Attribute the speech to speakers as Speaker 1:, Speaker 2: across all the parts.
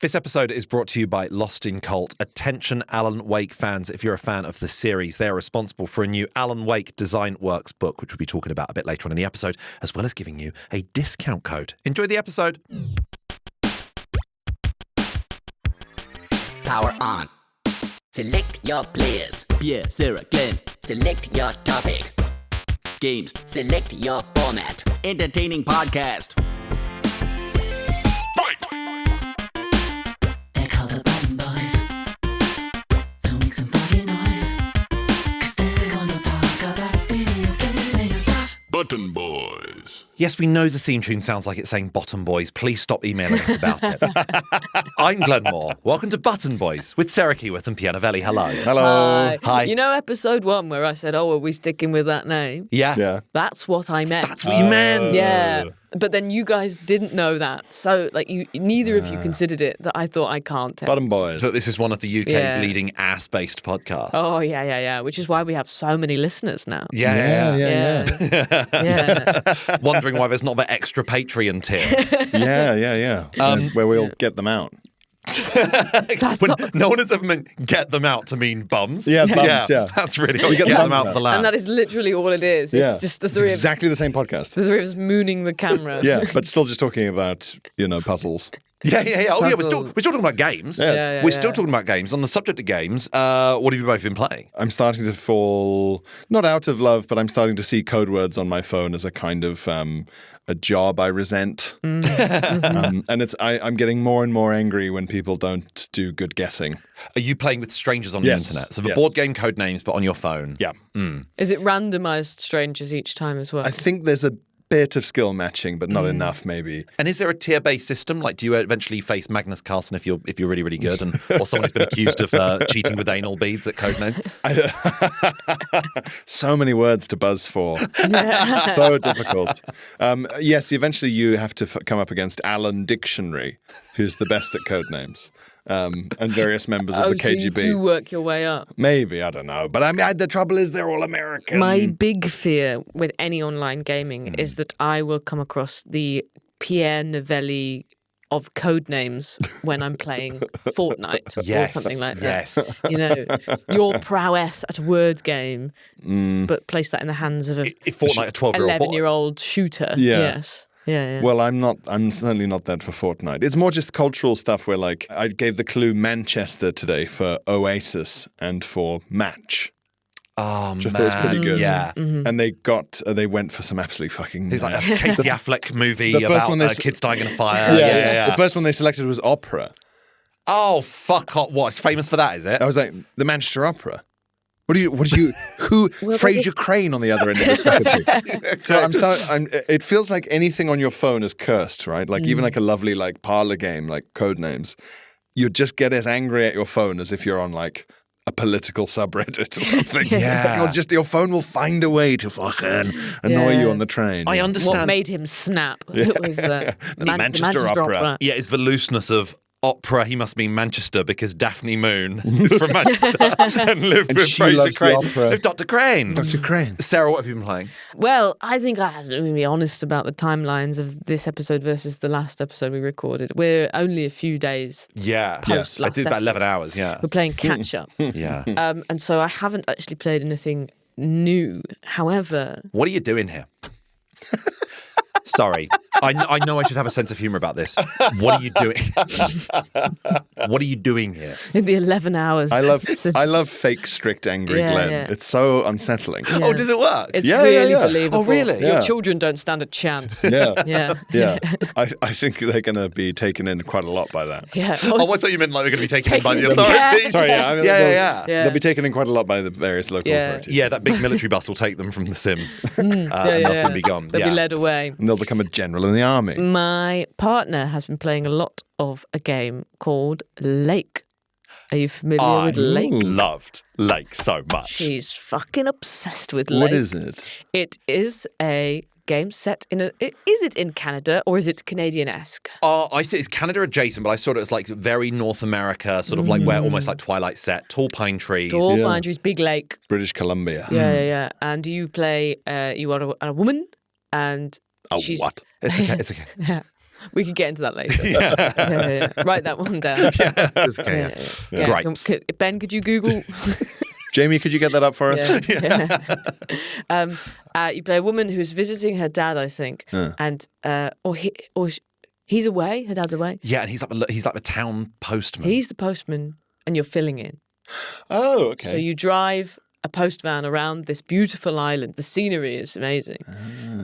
Speaker 1: This episode is brought to you by Lost in Cult. Attention Alan Wake fans, if you're a fan of the series, they are responsible for a new Alan Wake Design Works book, which we'll be talking about a bit later on in the episode, as well as giving you a discount code. Enjoy the episode.
Speaker 2: Power on. Select your players.
Speaker 3: Pierre, Sarah, Glenn.
Speaker 2: Select your topic.
Speaker 3: Games.
Speaker 2: Select your format.
Speaker 3: Entertaining podcast.
Speaker 2: They're called the Button Boys. So make some fucking noise. 'Cause they're gonna talk about video gaming and stuff.
Speaker 4: Button Boys.
Speaker 1: Yes, we know the theme tune sounds like it's saying Bottom Boys. Please stop emailing us about it. I'm Glenn Moore. Welcome to Button Boys with Sarah Keyworth and Pierre Novelli. Hello.
Speaker 5: Hi.
Speaker 1: Hi.
Speaker 5: You know episode 1 where I said, are we sticking with that name?
Speaker 1: Yeah.
Speaker 5: That's what I meant.
Speaker 1: That's what you meant.
Speaker 5: Yeah. But then you guys didn't know that. So, neither of you considered it, that I thought I can't tell.
Speaker 6: Bottom Boys.
Speaker 1: So this is one of the UK's leading ass-based podcasts.
Speaker 5: Oh, yeah. Which is why we have so many listeners now.
Speaker 1: Yeah.
Speaker 5: Yeah.
Speaker 1: Wondering why there's not that extra Patreon tier.
Speaker 6: Yeah. Where we'll get them out.
Speaker 1: No one has ever meant get them out to mean bums.
Speaker 6: Yeah, bums, yeah.
Speaker 1: That's really
Speaker 6: We
Speaker 1: get
Speaker 6: get
Speaker 1: them
Speaker 6: the
Speaker 1: out
Speaker 6: bums
Speaker 1: for the lads.
Speaker 5: And that is literally all it is.
Speaker 6: Yeah.
Speaker 5: It's just the
Speaker 6: It's
Speaker 5: three
Speaker 6: exactly the same podcast.
Speaker 5: the three of us mooning the camera.
Speaker 6: Yeah, but still just talking about, puzzles.
Speaker 1: Yeah. Oh, yeah, we're still
Speaker 5: Puzzles.
Speaker 1: talking about games.
Speaker 6: Yeah,
Speaker 1: We're still talking about games. On the subject of games, what have you both been playing?
Speaker 6: I'm starting to fall, not out of love, but I'm starting to see Codewords on my phone as a kind of a job I resent. And I'm getting more and more angry when people don't do good guessing.
Speaker 1: Are you playing with strangers on
Speaker 6: Yes,
Speaker 1: the internet? So the
Speaker 6: yes.
Speaker 1: board game code names, but on your phone.
Speaker 6: Yeah.
Speaker 5: Is it randomized strangers each time as well?
Speaker 6: I think there's a bit of skill matching, but not enough, maybe.
Speaker 1: And is there a tier-based system? Like, do you eventually face Magnus Carlsen if you're really, really good, or someone who's been accused of cheating with anal beads at Codenames?
Speaker 6: So many words to buzz for. So difficult. Yes, eventually you have to come up against Alan Dictionary, who's the best at code names, and various members of the
Speaker 5: so you
Speaker 6: KGB.
Speaker 5: do work your way up.
Speaker 6: Maybe, I don't know. But I mean, the trouble is they're all American.
Speaker 5: My big fear with any online gaming is that I will come across the Pierre Novelli of code names when I'm playing Fortnite or something like that.
Speaker 1: Yes.
Speaker 5: Your prowess at a word game, but place that in the hands of a
Speaker 1: If Fortnite, a 12-year-old boy.
Speaker 5: 11-year-old shooter.
Speaker 6: Yeah.
Speaker 5: Yes. Yeah.
Speaker 6: Well, I'm certainly not that for Fortnite. It's more just cultural stuff where, like, I gave the clue Manchester today for Oasis and for Match.
Speaker 1: Oh,
Speaker 6: Which I
Speaker 1: man.
Speaker 6: thought was pretty good.
Speaker 1: Yeah.
Speaker 6: And they went for some absolutely fucking...
Speaker 1: It's like a Casey Affleck movie
Speaker 6: the first
Speaker 1: about
Speaker 6: one they
Speaker 1: kids dying in a fire. Yeah.
Speaker 6: The first one they selected was opera.
Speaker 1: Oh, fuck off. What? It's famous for that, is it?
Speaker 6: I was like, the Manchester Opera. Who, Fraser Crane on the other end of this fucking thing. So it feels like anything on your phone is cursed, right? Like even like a lovely like parlor game, like Codenames, you just get as angry at your phone as if you're on like a political subreddit or something.
Speaker 1: Yeah.
Speaker 6: Like, your phone will find a way to fucking annoy you on the train.
Speaker 1: I understand.
Speaker 5: What made him snap? It was the
Speaker 6: Manchester Opera.
Speaker 1: Yeah, it's the looseness of opera. He must mean Manchester because Daphne Moon is from Manchester and lived
Speaker 6: And
Speaker 1: with
Speaker 6: she
Speaker 1: Fraser
Speaker 6: loves the
Speaker 1: Crane.
Speaker 6: opera.
Speaker 1: With Dr. Crane.
Speaker 6: Dr. Crane.
Speaker 1: Sarah, what have you been playing?
Speaker 5: Well, I think I have to be honest about the timelines of this episode versus the last episode we recorded. We're only a few days.
Speaker 1: Yeah.
Speaker 5: Post
Speaker 1: I
Speaker 5: last
Speaker 1: did about
Speaker 5: episode.
Speaker 1: 11 hours, yeah.
Speaker 5: We're playing catch up.
Speaker 1: Yeah.
Speaker 5: And so I haven't actually played anything new. However,
Speaker 1: What are you doing here? Sorry. I know I should have a sense of humour about this. What are you doing? What are you doing here?
Speaker 5: in the 11 hours.
Speaker 6: I
Speaker 5: since-
Speaker 6: love fake, strict, angry
Speaker 5: Yeah,
Speaker 6: Glenn.
Speaker 5: yeah.
Speaker 6: It's so unsettling.
Speaker 5: Yeah.
Speaker 1: Oh, does it work?
Speaker 5: It's
Speaker 6: Yeah,
Speaker 5: really
Speaker 6: yeah.
Speaker 5: believable.
Speaker 1: Oh, really?
Speaker 5: Your
Speaker 6: Yeah.
Speaker 5: children don't stand a chance.
Speaker 6: Yeah.
Speaker 5: Yeah.
Speaker 6: Yeah. I think they're going to be taken in quite a lot by that.
Speaker 5: Yeah.
Speaker 1: Oh, I thought you meant like we're going to be taken in by the
Speaker 5: Taken in
Speaker 1: authorities.
Speaker 6: Sorry, yeah. I mean,
Speaker 1: Yeah.
Speaker 5: Yeah.
Speaker 6: They'll be taken in quite a lot by the various local
Speaker 5: Yeah.
Speaker 6: authorities.
Speaker 1: Yeah, that big military bus will take them from The Sims. And
Speaker 5: Yeah,
Speaker 1: they'll
Speaker 5: yeah.
Speaker 1: soon be gone.
Speaker 5: They'll
Speaker 1: yeah.
Speaker 5: be led away.
Speaker 6: And they'll become a general in the army.
Speaker 5: My partner has been playing a lot of a game called Lake. Are you familiar
Speaker 1: I
Speaker 5: with Lake?
Speaker 1: loved Lake so much.
Speaker 5: She's fucking obsessed with Lake.
Speaker 6: What is it?
Speaker 5: It is a game set in is it in Canada or is it Canadian-esque?
Speaker 1: I think it's Canada adjacent, but I saw it as like very North America, sort of like where almost like Twilight set, tall pine trees.
Speaker 5: Tall pine trees, big lake.
Speaker 6: British Columbia.
Speaker 5: Yeah. And you play, you are a woman and she's...
Speaker 6: what?
Speaker 1: It's okay.
Speaker 5: Yeah. We can get into that later. Yeah. Write that one down.
Speaker 1: It's okay.
Speaker 5: Yeah.
Speaker 1: Gripes.
Speaker 5: Ben, could you Google?
Speaker 6: Jamie, could you get that up for us?
Speaker 5: You play a woman who's visiting her dad, I think, and he's away. Her dad's away.
Speaker 1: Yeah, and he's like the town postman.
Speaker 5: He's the postman, and you're filling in.
Speaker 6: Oh, okay.
Speaker 5: So you drive a post van around this beautiful island. The scenery is amazing.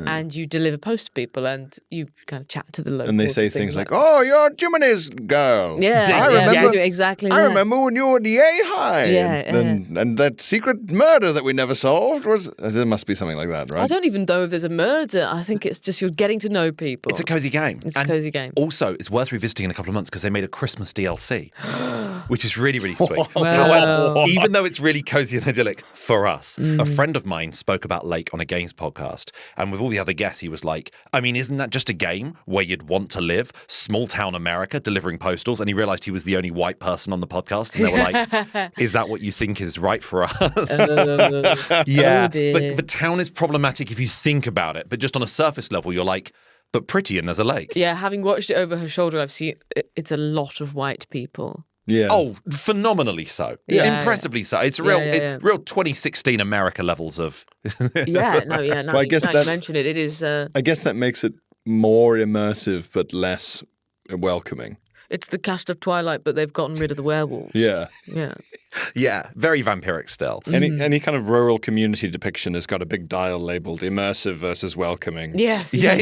Speaker 5: And you deliver post to people and you kind of chat to the locals.
Speaker 6: And they say things like, "Oh, you're Jiminy's girl."
Speaker 5: Yeah,
Speaker 6: I remember
Speaker 5: exactly.
Speaker 6: I remember when you were the High.
Speaker 5: Yeah,
Speaker 6: and that secret murder that we never solved was. There must be something like that, right?
Speaker 5: I don't even know if there's a murder. I think it's just you're getting to know people.
Speaker 1: It's a cozy game.
Speaker 5: It's a cozy game.
Speaker 1: Also, it's worth revisiting in a couple of months because they made a Christmas DLC, which is really, really sweet.
Speaker 5: Wow.
Speaker 1: However, even though it's really cozy and idyllic for us, a friend of mine spoke about Lake on a games podcast, and with all the other guests, he was like, I mean, isn't that just a game where you'd want to live? Small town America, delivering postals. And he realized he was the only white person on the podcast. And they were like, is that what you think is right for us? Yeah. But the town is problematic if you think about it. But just on a surface level, you're like, but pretty and there's a lake.
Speaker 5: Yeah, having watched it over her shoulder, I've seen it's a lot of white people.
Speaker 6: Yeah.
Speaker 1: Oh, phenomenally so.
Speaker 5: Yeah.
Speaker 1: Impressively so. It's real, real 2016 America levels of.
Speaker 5: Yeah, no,
Speaker 6: Well, I guess
Speaker 5: now you mention it. It is.
Speaker 6: I guess that makes it more immersive but less welcoming.
Speaker 5: It's the cast of Twilight, but they've gotten rid of the werewolves.
Speaker 6: Yeah.
Speaker 5: Yeah.
Speaker 1: Yeah, very vampiric still.
Speaker 6: Any kind of rural community depiction has got a big dial labeled immersive versus welcoming.
Speaker 5: Yes.
Speaker 1: Yeah.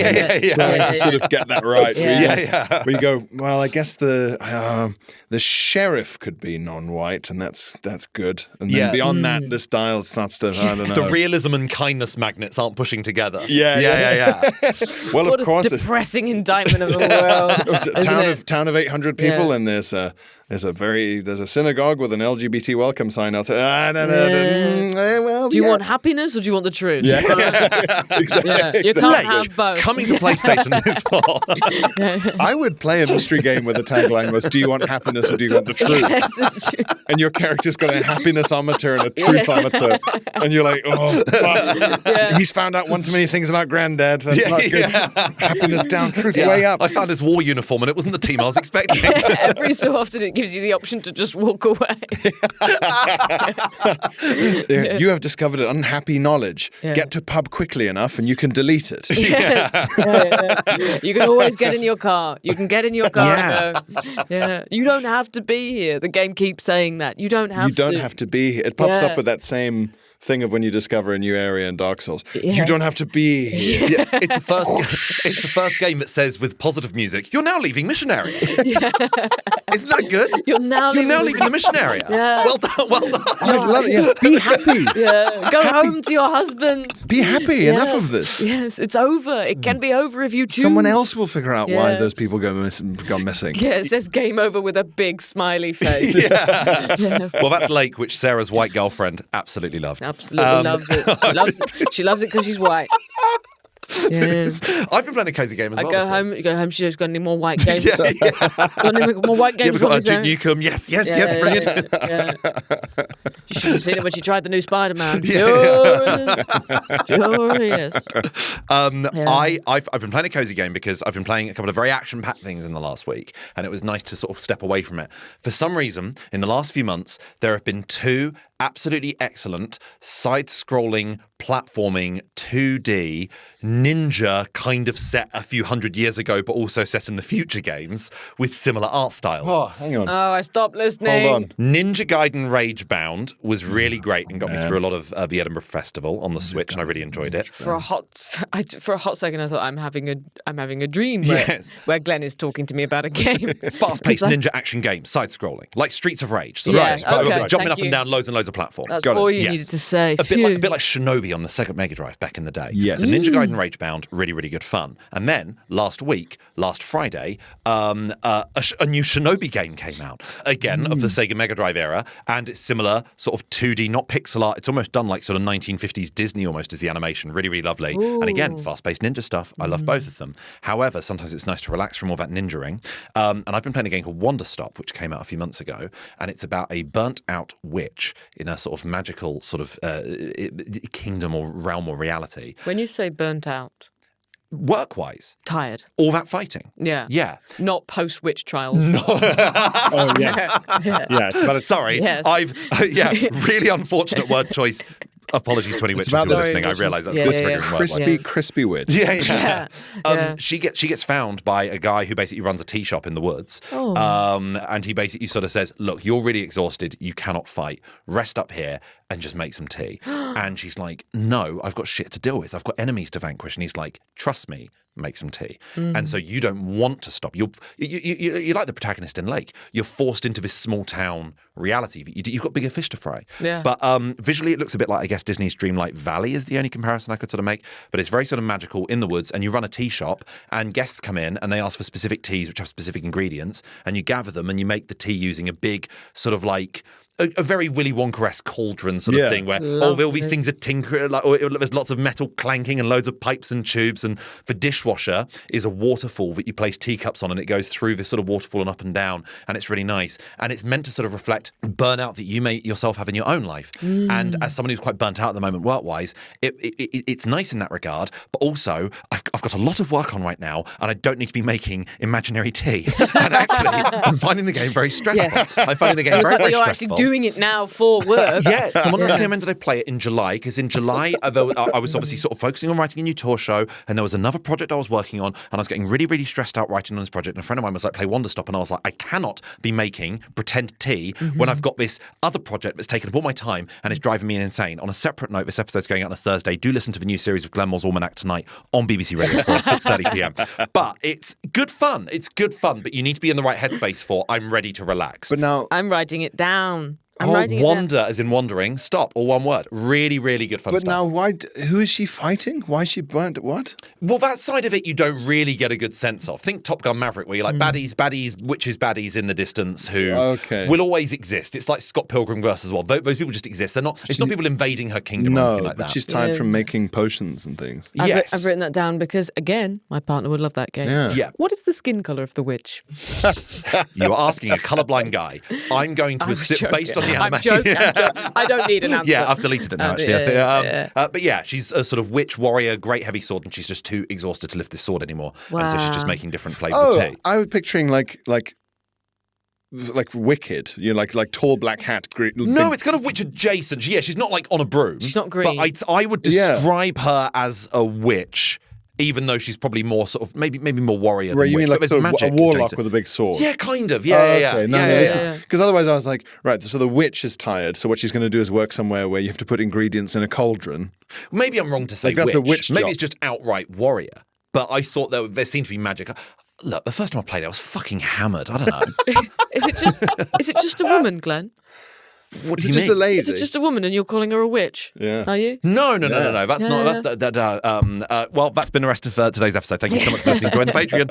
Speaker 6: Trying to sort of get that right.
Speaker 5: Yeah.
Speaker 6: Where you go, well, I guess the sheriff could be non-white, and that's good. And then beyond that, this dial starts to, I don't know.
Speaker 1: The realism and kindness magnets aren't pushing together.
Speaker 6: Yeah. Well,
Speaker 5: What
Speaker 6: of course,
Speaker 5: a depressing indictment of the world.
Speaker 6: it's a
Speaker 5: isn't
Speaker 6: town of 800 people,
Speaker 5: Yeah.
Speaker 6: and there's a synagogue with an LGBT welcome sign outside.
Speaker 5: Do you want happiness or do you want the truth?
Speaker 6: Yeah. Exactly.
Speaker 5: Yeah. You can't have both.
Speaker 1: Coming to PlayStation this fall.
Speaker 6: I would play a mystery game where the tagline was, "Do you want happiness or do you want the truth?"
Speaker 5: Yes, it's true.
Speaker 6: And your character's got a happiness-ometer and a truth-ometer. And you're like, oh, fuck. He's found out one too many things about Granddad. That's not good. Happiness down, truth way up.
Speaker 1: I found his war uniform and it wasn't the team I was expecting.
Speaker 5: Every so often it gives you the option to just walk away.
Speaker 6: You have discovered an unhappy knowledge.
Speaker 5: Yeah.
Speaker 6: Get to pub quickly enough and you can delete it.
Speaker 5: Yes. Yeah. You can always get in your car. You can get in your car and go. Yeah. You don't have to be here. The game keeps saying that. You don't have to.
Speaker 6: You don't have to be here. It pops up with that same thing of when you discover a new area in Dark Souls.
Speaker 5: Yes.
Speaker 6: You don't have to be here.
Speaker 1: Yeah, it's the first game that says with positive music, you're now leaving mission area. Isn't that good?
Speaker 5: You're now leaving
Speaker 1: the mission area.
Speaker 5: Yeah.
Speaker 1: Well done.
Speaker 6: I love it. Yeah. Be happy.
Speaker 5: Yeah. Go home to your husband.
Speaker 6: Be happy.
Speaker 5: Yes.
Speaker 6: Enough of this.
Speaker 5: Yes, it's over. It can be over if you choose.
Speaker 6: Someone else will figure out why
Speaker 5: Yes.
Speaker 6: those people gone missing.
Speaker 5: Yeah, it says game over with a big smiley face. Yes.
Speaker 1: Well, that's Lake, which Sarah's white girlfriend absolutely loved.
Speaker 5: Absolutely loves it. She loves it. She loves it because she's white. Yes.
Speaker 1: I've been playing a cozy game as
Speaker 5: I
Speaker 1: well.
Speaker 5: go
Speaker 1: this
Speaker 5: home. You go home. She's got any more white games?
Speaker 1: week.
Speaker 5: Got any more white
Speaker 1: Yeah,
Speaker 5: games?
Speaker 1: we've got
Speaker 5: for
Speaker 1: our
Speaker 5: me, Sarah?
Speaker 1: Duke Nukem. Yes, brilliant.
Speaker 5: Yeah. You should have seen it when she tried the new Spider-Man.
Speaker 1: Yeah.
Speaker 5: Furious.
Speaker 1: I've been playing a cozy game because I've been playing a couple of very action-packed things in the last week, and it was nice to sort of step away from it. For some reason, in the last few months, there have been two absolutely excellent side-scrolling, platforming, 2D, ninja kind of set a few hundred years ago, but also set in the future games with similar art styles.
Speaker 6: Oh, hang on.
Speaker 5: Oh, I stopped listening.
Speaker 6: Hold on.
Speaker 1: Ninja Gaiden Ragebound was really great and got me through a lot of the Edinburgh Festival on the Switch, and I really enjoyed it.
Speaker 5: For a hot second, I thought I'm having a dream
Speaker 1: Yes.
Speaker 5: where Glenn is talking to me about a game.
Speaker 1: Fast-paced
Speaker 5: It's like-
Speaker 1: ninja action game, side-scrolling, like Streets of Rage. So
Speaker 5: Yeah,
Speaker 1: but
Speaker 5: okay,
Speaker 1: jumping
Speaker 5: thank
Speaker 1: up and
Speaker 5: you.
Speaker 1: down loads and loads of platforms.
Speaker 5: That's
Speaker 6: Got it.
Speaker 5: all you
Speaker 1: Yes.
Speaker 5: needed to say.
Speaker 1: A bit like Shinobi on the Sega Mega Drive back in the day.
Speaker 6: Yes.
Speaker 1: So Ninja Gaiden Ragebound, really, really good fun. And then last Friday, a new Shinobi game came out, again, of the Sega Mega Drive era, and it's similar, sort of 2D, not pixel art. It's almost done like sort of 1950s Disney almost is the animation. Really, really lovely.
Speaker 5: Ooh.
Speaker 1: And again, fast-paced ninja stuff. I love both of them. However, sometimes it's nice to relax from all that ninjaing. And I've been playing a game called Wanderstop, which came out a few months ago, and it's about a burnt-out witch in a sort of magical sort of kingdom or realm or reality.
Speaker 5: When you say burnt out,
Speaker 1: work-wise?
Speaker 5: Tired.
Speaker 1: All that fighting.
Speaker 5: Yeah.
Speaker 1: Yeah.
Speaker 5: Not post-witch trials.
Speaker 6: Oh, yeah. Yeah, it's about a...
Speaker 1: Sorry.
Speaker 5: Yes.
Speaker 1: Really unfortunate word choice. Apologies to any witches
Speaker 6: about
Speaker 1: who are
Speaker 6: the-
Speaker 1: listening. I realise that's
Speaker 5: Yeah,
Speaker 1: this
Speaker 5: yeah,
Speaker 1: triggering word.
Speaker 6: Crispy witch.
Speaker 1: Yeah.
Speaker 5: Yeah.
Speaker 1: She gets found by a guy who basically runs a tea shop in the woods.
Speaker 5: Oh.
Speaker 1: And he basically sort of says, look, you're really exhausted. You cannot fight. Rest up here and just make some tea. And she's like, no, I've got shit to deal with. I've got enemies to vanquish. And he's like, trust me, make some tea. And so you don't want to stop. You're like the protagonist in Lake. You're forced into this small town reality. You've got bigger fish to fry.
Speaker 5: Yeah.
Speaker 1: But visually, it looks a bit like, I guess, Disney's Dreamlight Valley is the only comparison I could sort of make. But it's very sort of magical in the woods, and you run a tea shop, and guests come in and they ask for specific teas which have specific ingredients, and you gather them and you make the tea using a big sort of like a very Willy Wonka-esque cauldron sort of thing where all these things are tinkering, there's lots of metal clanking and loads of pipes and tubes, and the dishwasher is a waterfall that you place teacups on, and it goes through this sort of waterfall and up and down, and it's really nice. And it's meant to sort of reflect burnout that you may yourself have in your own life. And as someone who's quite burnt out at the moment work-wise, it's nice in that regard, but also I've got a lot of work on right now, and I don't need to be making imaginary tea. And actually, I'm finding the game very stressful. I'm finding the game very, very
Speaker 5: You're
Speaker 1: stressful.
Speaker 5: actually doing it now for work.
Speaker 1: Yeah, someone recommended I play it in July, because in July, although I was obviously sort of focusing on writing a new tour show, and there was another project I was working on, and I was getting really, really stressed out writing on this project. And a friend of mine was like, play Wanderstop, and I was like, I cannot be making pretend tea when I've got this other project that's taken up all my time and is driving me insane. On a separate note, this episode's going out on a Thursday. Do listen to the new series of Glenmore's Almanac tonight on BBC Radio 4 at 6:30 p.m. But it's good fun. It's good fun, but you need to be in the right headspace for I'm ready to relax.
Speaker 6: But now...
Speaker 5: I'm writing it down. I'm writing it down.
Speaker 1: Wander, as in wandering, stop, all one word. Really, really good fun
Speaker 6: But
Speaker 1: stuff.
Speaker 6: now, who is she fighting? Why is she burnt? What?
Speaker 1: Well, that side of it you don't really get a good sense of. Think Top Gun Maverick, where you're like baddies, witches, baddies in the distance who will always exist. It's like Scott Pilgrim versus the World. Those people just exist. It's not people invading her kingdom or anything like that.
Speaker 6: But she's tired from making potions and things.
Speaker 1: Yes.
Speaker 5: I've written that down because, again, my partner would love that game.
Speaker 1: Yeah.
Speaker 5: What is the skin colour of the witch?
Speaker 1: You are asking a colourblind guy. I'm going to assume, based on the anime.
Speaker 5: I'm joking. I don't need an answer.
Speaker 1: Yeah, I've deleted it now, actually. But yeah, she's a sort of witch warrior, great heavy sword, and she's just too exhausted to lift this sword anymore.
Speaker 5: Wow.
Speaker 1: And so she's just making different flavours of tea.
Speaker 6: I was picturing like Wicked, like tall black hat.
Speaker 1: No, it's kind of witch adjacent. She's not like on a broom.
Speaker 5: She's not green.
Speaker 1: But I would describe her as a witch, even though she's probably more sort of maybe more warrior than
Speaker 6: Right, you
Speaker 1: witch.
Speaker 6: mean like
Speaker 1: But
Speaker 6: sort of
Speaker 1: magic
Speaker 6: a warlock
Speaker 1: adjacent.
Speaker 6: with a big sword?
Speaker 1: Yeah, kind of.
Speaker 6: Okay.
Speaker 1: Yeah.
Speaker 6: Because otherwise I was like, right, so the witch is tired, so what she's going to do is work somewhere where you have to put ingredients in a cauldron.
Speaker 1: Maybe I'm wrong to say
Speaker 6: Like that's a witch
Speaker 1: Maybe
Speaker 6: job.
Speaker 1: it's just outright warrior. But I thought there seemed to be magic. Look, the first time I played it, I was fucking hammered. I don't know.
Speaker 5: Is it just a woman, Glenn?
Speaker 1: What do
Speaker 6: Is
Speaker 1: you
Speaker 6: it just
Speaker 1: mean?
Speaker 6: a lady?
Speaker 5: Is it just a woman and you're calling her a witch?
Speaker 6: Yeah.
Speaker 5: Are you?
Speaker 1: No. That's
Speaker 5: Yeah,
Speaker 1: not.
Speaker 5: yeah.
Speaker 1: Well, that's been the rest of today's episode. Thank you so much for listening. Join the Patreon.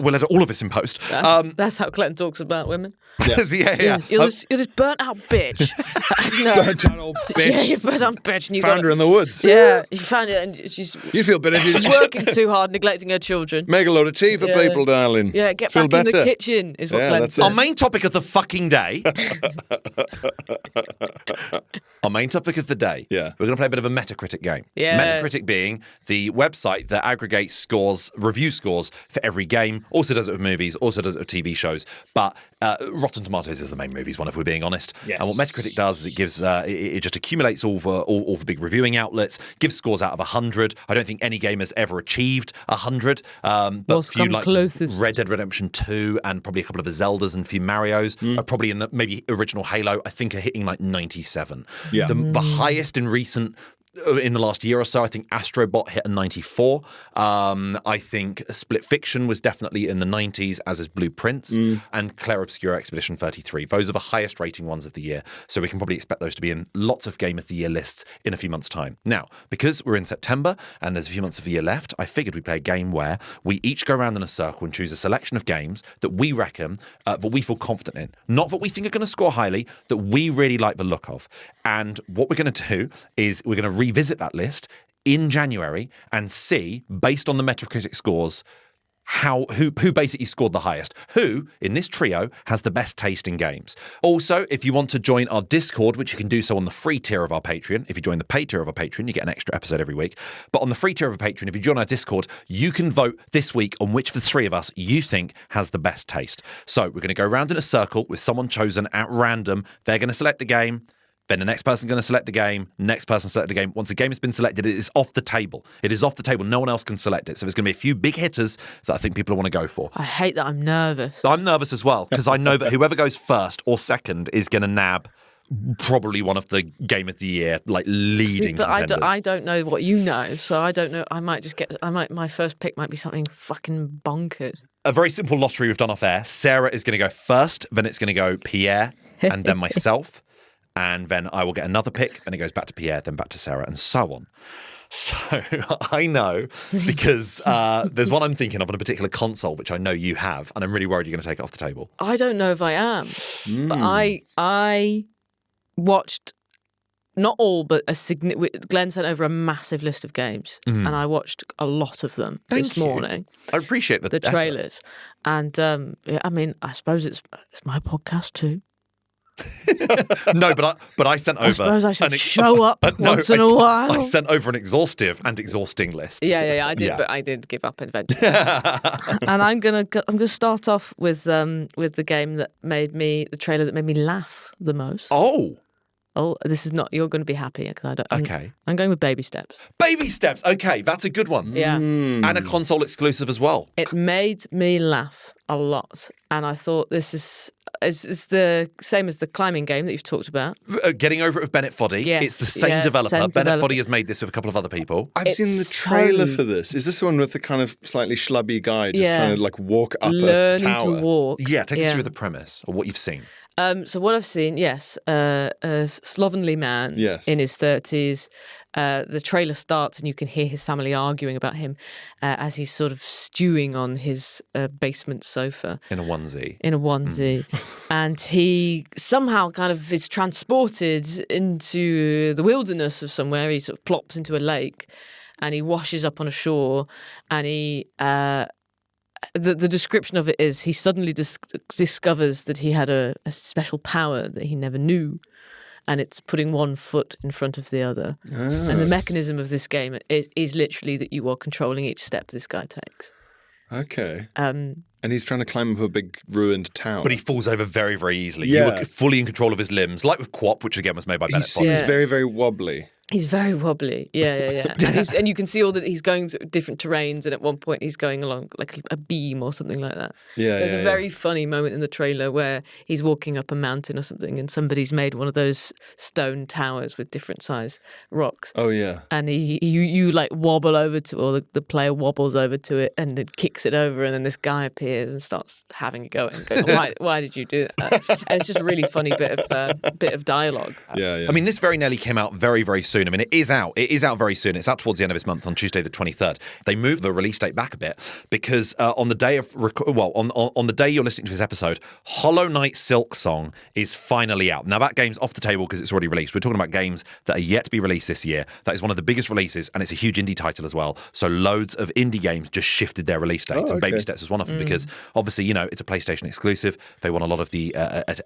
Speaker 1: We'll edit all of this in post.
Speaker 5: That's how Glenn talks about women.
Speaker 1: Yeah.
Speaker 5: Yes, you're this burnt out bitch. No.
Speaker 6: Burnt out old bitch.
Speaker 5: Yeah, you burnt out bitch. And you
Speaker 6: Found her in the woods.
Speaker 5: Yeah, you found it, and she's
Speaker 6: You feel better if you just
Speaker 5: working too hard, neglecting her children.
Speaker 6: make a load of tea for
Speaker 5: Yeah.
Speaker 6: people, darling.
Speaker 5: Yeah, get
Speaker 6: Feel
Speaker 5: back in the
Speaker 6: better.
Speaker 5: kitchen is what
Speaker 6: Yeah,
Speaker 5: Glenn
Speaker 6: that's
Speaker 5: says.
Speaker 6: it.
Speaker 1: Our main topic of the fucking day. Our main topic of the day.
Speaker 6: Yeah.
Speaker 1: We're going to play a bit of a Metacritic game.
Speaker 5: Yeah.
Speaker 1: Metacritic being the website that aggregates scores, review scores for every game. Also does it with movies. Also does it with TV shows. But Rotten Tomatoes is the main movies one, if we're being honest.
Speaker 6: Yes.
Speaker 1: And what Metacritic does is it gives it just accumulates all the big reviewing outlets, gives scores out of 100. I don't think any game has ever achieved 100. But
Speaker 5: What's
Speaker 1: few
Speaker 5: come
Speaker 1: like
Speaker 5: closest?
Speaker 1: Red Dead Redemption 2 and probably a couple of the Zeldas and a few Marios are probably in the maybe original Halo, I think, are hitting like 97.
Speaker 6: Yeah.
Speaker 1: The highest in recent in the last year or so, I think Astrobot hit a 94. I think Split Fiction was definitely in the 90s, as is Blueprints, and Claire Obscura Expedition 33. Those are the highest rating ones of the year, so we can probably expect those to be in lots of Game of the Year lists in a few months' time. Now, because we're in September and there's a few months of the year left, I figured we'd play a game where we each go around in a circle and choose a selection of games that we reckon, that we feel confident in. Not that we think are going to score highly, that we really like the look of. And what we're going to do is we're going to revisit that list in January and see, based on the Metacritic scores, who basically scored the highest. Who, in this trio, has the best taste in games. Also, if you want to join our Discord, which you can do so on the free tier of our Patreon. If you join the paid tier of our Patreon, you get an extra episode every week. But on the free tier of our Patreon, if you join our Discord, you can vote this week on which of the three of us you think has the best taste. So we're going to go round in a circle with someone chosen at random. They're going to select the game. Then the next person's going to select the game. Next person select the game. Once the game has been selected, it is off the table. It is off the table. No one else can select it. So there's going to be a few big hitters that I think people want to go for.
Speaker 5: I hate that I'm nervous.
Speaker 1: I'm nervous as well because I know that whoever goes first or second is going to nab probably one of the Game of the Year leading contenders.
Speaker 5: I don't know what you know, so I don't know. My first pick might be something fucking bonkers.
Speaker 1: A very simple lottery we've done off air. Sarah is going to go first, then it's going to go Pierre, and then myself. And then I will get another pick, and it goes back to Pierre, then back to Sarah, and so on. So I know because there's one I'm thinking of on a particular console, which I know you have, and I'm really worried you're going to take it off the table.
Speaker 5: I don't know if I am, but I watched not all, but Glenn sent over a massive list of games, and I watched a lot of them this morning.
Speaker 1: I appreciate the
Speaker 5: trailers, and I mean, I suppose it's my podcast too.
Speaker 1: No, but I sent over. I
Speaker 5: suppose I should show up once in a while.
Speaker 1: I sent over an exhaustive and exhausting list.
Speaker 5: Yeah, I did, but I did give up eventually. And I'm gonna start off with the game that the trailer that made me laugh the most. Oh, this is not. You're going to be happy because I don't.
Speaker 1: Okay.
Speaker 5: I'm going with Baby Steps.
Speaker 1: Baby Steps. Okay, that's a good one.
Speaker 5: Yeah.
Speaker 1: And a console exclusive as well.
Speaker 5: It made me laugh a lot, and I thought this is the same as the climbing game that you've talked about.
Speaker 1: Getting Over It with Bennett Foddy.
Speaker 5: Yes,
Speaker 1: it's the same developer. Bennett Foddy has made this with a couple of other people.
Speaker 6: I've seen the trailer for this. Is this the one with the kind of slightly schlubby guy just trying to walk up a tower?
Speaker 5: Learning to walk.
Speaker 1: Yeah, take us through the premise or what you've seen.
Speaker 5: So what I've seen, yes, a slovenly man in his 30s. The trailer starts and you can hear his family arguing about him as he's sort of stewing on his basement sofa.
Speaker 1: In a onesie. And he somehow kind of is transported into the wilderness of somewhere. He sort of plops into a lake and he washes up on a shore and he... The description of it is he suddenly discovers that he had a special power that he never knew, and it's putting one foot in front of the other. And the mechanism of this game is literally that you are controlling each step this guy takes.
Speaker 6: Okay. And he's trying to climb up a big ruined tower.
Speaker 1: But he falls over very, very easily. Yeah. You were fully in control of his limbs, like with Quap, which again was made by Bennett Foddy.
Speaker 6: He seems very, very wobbly.
Speaker 5: He's very wobbly, yeah. And you can see all that he's going through different terrains, and at one point he's going along like a beam or something like that. There's a very funny moment in the trailer where he's walking up a mountain or something, and somebody's made one of those stone towers with different size rocks.
Speaker 6: Oh yeah.
Speaker 5: And you like wobble over to, or the player wobbles over to it, and it kicks it over, and then this guy appears and starts having a go and going, why did you do that? And it's just a really funny bit of dialogue.
Speaker 6: Yeah.
Speaker 1: I mean, this very nearly came out very, very soon. I mean, it is out very soon. It's out towards the end of this month on Tuesday the 23rd. They moved the release date back a bit because on the day of on the day you're listening to this episode, Hollow Knight Silk Song is finally out. Now that game's off the table because it's already released. We're talking about games that are yet to be released this year. That is one of the biggest releases, and it's a huge indie title as well. So loads of indie games just shifted their release dates, and Baby Steps is one of them because obviously it's a PlayStation exclusive. They want a lot of the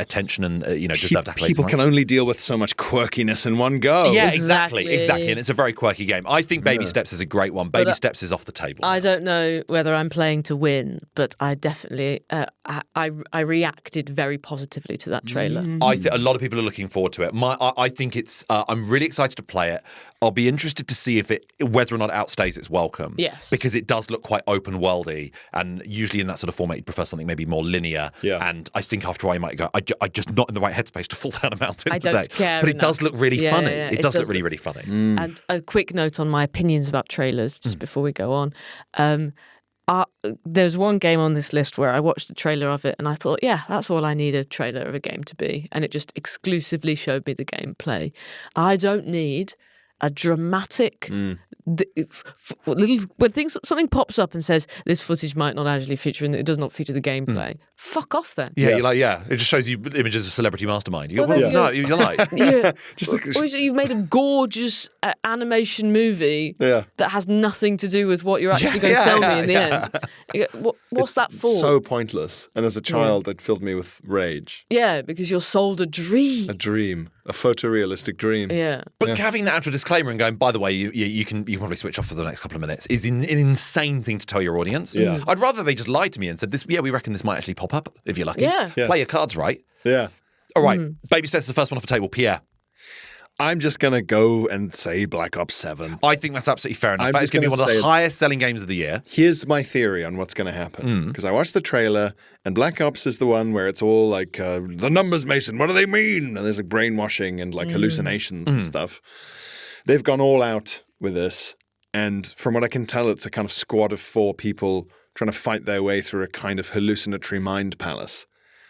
Speaker 1: attention and deserved accolades.
Speaker 6: People can only deal with so much quirkiness in one go.
Speaker 1: Yeah, exactly. And it's a very quirky game. I think Baby Steps is a great one. Baby Steps is off the table.
Speaker 5: I don't know whether I'm playing to win, but I definitely I reacted very positively to that trailer.
Speaker 1: I think a lot of people are looking forward to it. I think it's. I'm really excited to play it. I'll be interested to see whether or not it outstays its welcome.
Speaker 5: Yes,
Speaker 1: because it does look quite open worldy, and usually in that sort of format, you'd prefer something maybe more linear.
Speaker 6: Yeah.
Speaker 1: And I think after a while, you might go, I just not in the right headspace to fall down a mountain
Speaker 5: I
Speaker 1: today.
Speaker 5: Don't care
Speaker 1: but it
Speaker 5: enough.
Speaker 1: Does look really funny.
Speaker 5: Yeah,
Speaker 1: it does look really, really funny.
Speaker 5: And a quick note on my opinions about trailers, just before we go on. There's one game on this list where I watched the trailer of it and I thought, yeah, that's all I need a trailer of a game to be. And it just exclusively showed me the gameplay. I don't need a dramatic when something pops up and says this footage might not actually feature and it does not feature the gameplay, fuck off then.
Speaker 1: Yeah, you're like, it just shows you images of Celebrity Mastermind. You go,
Speaker 5: Well,
Speaker 1: no, you're like,
Speaker 5: Yeah.
Speaker 6: Just like,
Speaker 5: Or you've made a gorgeous animation movie that has nothing to do with what you're actually going to sell me in the end. You go, what's that for?
Speaker 6: so pointless. And as a child, it filled me with rage.
Speaker 5: Yeah, because you're sold a dream.
Speaker 6: A dream, a photorealistic dream.
Speaker 5: Yeah.
Speaker 1: But having that actual disclaimer and going, by the way, you can probably switch off for the next couple of minutes is an insane thing to tell your audience.
Speaker 6: Yeah.
Speaker 1: I'd rather they just lied to me and said, "This, we reckon this might actually pop up if you're lucky.
Speaker 5: Yeah.
Speaker 1: Play your cards right."
Speaker 6: Yeah.
Speaker 1: All right, baby steps is the first one off the table. Pierre.
Speaker 6: I'm just going to go and say Black Ops 7.
Speaker 1: I think that's absolutely fair enough.
Speaker 6: I'm
Speaker 1: That's
Speaker 6: just
Speaker 1: going to be
Speaker 6: gonna
Speaker 1: one of the
Speaker 6: say it.
Speaker 1: highest selling games of the year.
Speaker 6: Here's my theory on what's going to happen. Because I watched the trailer, and Black Ops is the one where it's all like, the numbers, Mason, what do they mean? And there's like brainwashing and like hallucinations and stuff. They've gone all out with this. And from what I can tell, it's a kind of squad of 4 people trying to fight their way through a kind of hallucinatory mind palace.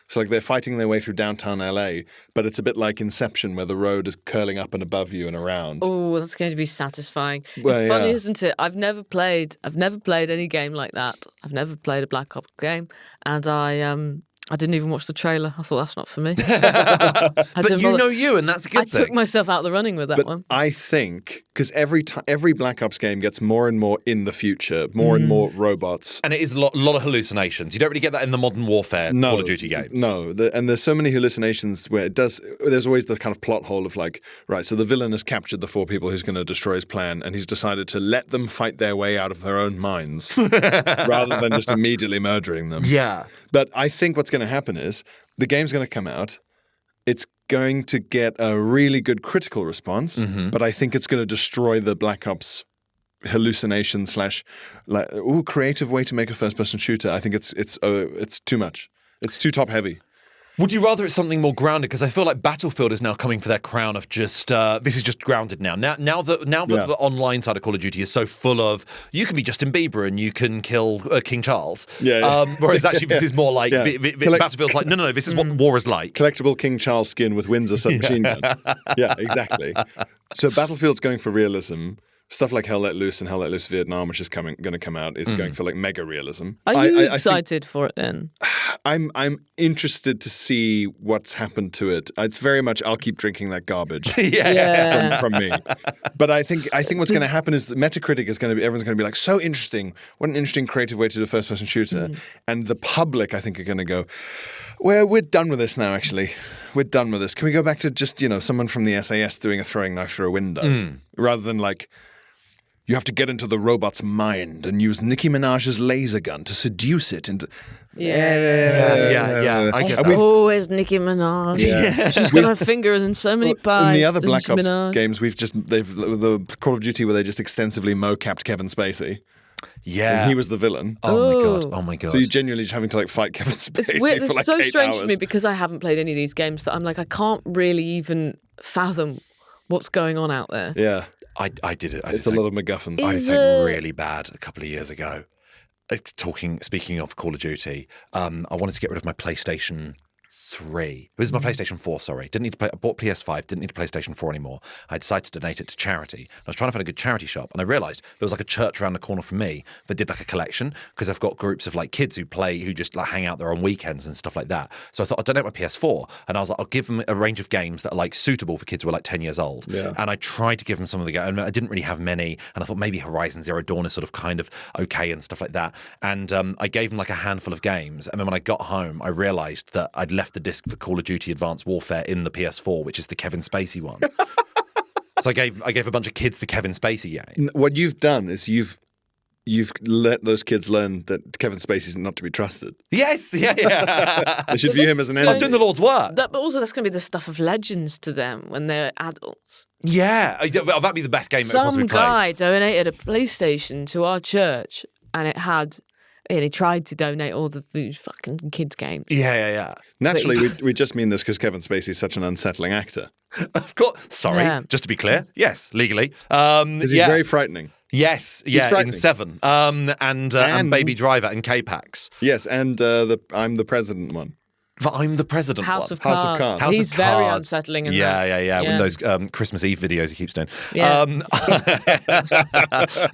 Speaker 6: So like they're fighting their way through downtown LA, but it's a bit like Inception where the road is curling up and above you and around.
Speaker 5: Oh, that's going to be satisfying.
Speaker 6: Well,
Speaker 5: it's funny,
Speaker 6: yeah.
Speaker 5: isn't it? I've never played any game like that. I've never played a Black Ops game, and I didn't even watch the trailer. I thought that's not for me.
Speaker 1: But you know you, and that's a good
Speaker 5: I
Speaker 1: thing.
Speaker 5: took myself out of the running with that
Speaker 6: But
Speaker 5: one.
Speaker 6: I think because every Black Ops game gets more and more in the future, more and more robots.
Speaker 1: And it is a lot of hallucinations. You don't really get that in the modern warfare Call of Duty games.
Speaker 6: No, and there's so many hallucinations where there's always the kind of plot hole of like, right, so the villain has captured the 4 people who's going to destroy his plan, and he's decided to let them fight their way out of their own minds rather than just immediately murdering them.
Speaker 1: Yeah.
Speaker 6: But I think what's going to happen is the game's going to come out. It's going to get a really good critical response, but I think it's going to destroy the Black Ops hallucination / creative way to make a first-person shooter. I think it's too much. It's too top-heavy.
Speaker 1: Would you rather it's something more grounded? Because I feel like Battlefield is now coming for their crown of just this is just grounded now. Now that the online side of Call of Duty is so full of you can be Justin Bieber and you can kill King Charles. Whereas actually this is more like Battlefield's like no, this is what war is like.
Speaker 6: Collectible King Charles skin with Windsor submachine gun. Yeah, exactly. So Battlefield's going for realism. Stuff like Hell Let Loose and Hell Let Loose Vietnam, which is going to come out, is going for like mega realism.
Speaker 5: Are you excited for it then?
Speaker 6: I'm interested to see what's happened to it. It's very much I'll keep drinking that garbage from me. But I think what's going to happen is that Metacritic is going to be everyone's going to be like so interesting. What an interesting creative way to do a first person shooter. And the public I think are going to go, well, we're done with this now. Actually, we're done with this. Can we go back to just someone from the SAS doing a throwing knife through a window rather than like. You have to get into the robot's mind and use Nicki Minaj's laser gun to seduce it into.
Speaker 1: Yeah. I guess
Speaker 5: It's always Nicki Minaj.
Speaker 6: Yeah.
Speaker 5: She's got her fingers in so many pies.
Speaker 6: In the other
Speaker 5: doesn't
Speaker 6: Black
Speaker 5: she,
Speaker 6: Ops
Speaker 5: Minaj?
Speaker 6: games, they've the Call of Duty where they just extensively mocapped Kevin Spacey.
Speaker 1: Yeah.
Speaker 6: And he was the villain.
Speaker 1: Oh my god.
Speaker 6: So you're genuinely just having to like fight Kevin Spacey
Speaker 5: It's weird.
Speaker 6: for
Speaker 5: It's
Speaker 6: like
Speaker 5: so
Speaker 6: 8
Speaker 5: strange
Speaker 6: hours.
Speaker 5: to me because I haven't played any of these games that I'm like, I can't really even fathom what's going on out there.
Speaker 6: Yeah.
Speaker 1: I did it.
Speaker 6: It's a lot of MacGuffins.
Speaker 1: I did something really bad a couple of years ago. Speaking of Call of Duty, I wanted to get rid of my PlayStation 3. It was my PlayStation 4, sorry. Didn't need to play. I bought PS5, didn't need a PlayStation 4 anymore. I decided to donate it to charity. I was trying to find a good charity shop, and I realised there was like a church around the corner from me that did like a collection, because I've got groups of like kids who just like hang out there on weekends and stuff like that. So I thought I'd donate my PS4, and I was like, I'll give them a range of games that are like suitable for kids who are like 10 years old.
Speaker 6: Yeah.
Speaker 1: And I tried to give them some of the games, and I didn't really have many, and I thought maybe Horizon Zero Dawn is sort of kind of okay and stuff like that. And I gave them like a handful of games, and then when I got home, I realised that I'd left the disc for Call of Duty Advanced Warfare in the PS4, which is the Kevin Spacey one. So I gave a bunch of kids the Kevin Spacey game.
Speaker 6: What you've done is you've let those kids learn that Kevin Spacey's not to be trusted.
Speaker 1: Yes, yeah.
Speaker 6: They should view him as an
Speaker 1: I was
Speaker 6: enemy.
Speaker 1: doing the Lord's work.
Speaker 5: But also, that's going to be the stuff of legends to them when they're adults.
Speaker 1: Yeah, that'd be the best game ever
Speaker 5: Some
Speaker 1: possibly played.
Speaker 5: guy donated a PlayStation to our church, and he tried to donate all the fucking kids' games.
Speaker 1: Yeah.
Speaker 6: Naturally, we just mean this because Kevin Spacey is such an unsettling actor.
Speaker 1: Of course. Sorry,
Speaker 5: Yeah.
Speaker 1: just to be clear. Yes, legally.
Speaker 6: Because he's very frightening.
Speaker 1: Yes, yeah, in
Speaker 6: frightening.
Speaker 1: 7. And Baby Driver and K-Pax.
Speaker 6: Yes, and I'm the president one.
Speaker 1: But I'm the president
Speaker 5: House
Speaker 1: one.
Speaker 5: of Cards.
Speaker 6: House of Cards.
Speaker 1: House
Speaker 5: He's
Speaker 1: of
Speaker 5: very
Speaker 1: Cards.
Speaker 5: unsettling in
Speaker 1: yeah,
Speaker 5: that.
Speaker 1: yeah. With those Christmas Eve videos he keeps doing.
Speaker 5: Yeah.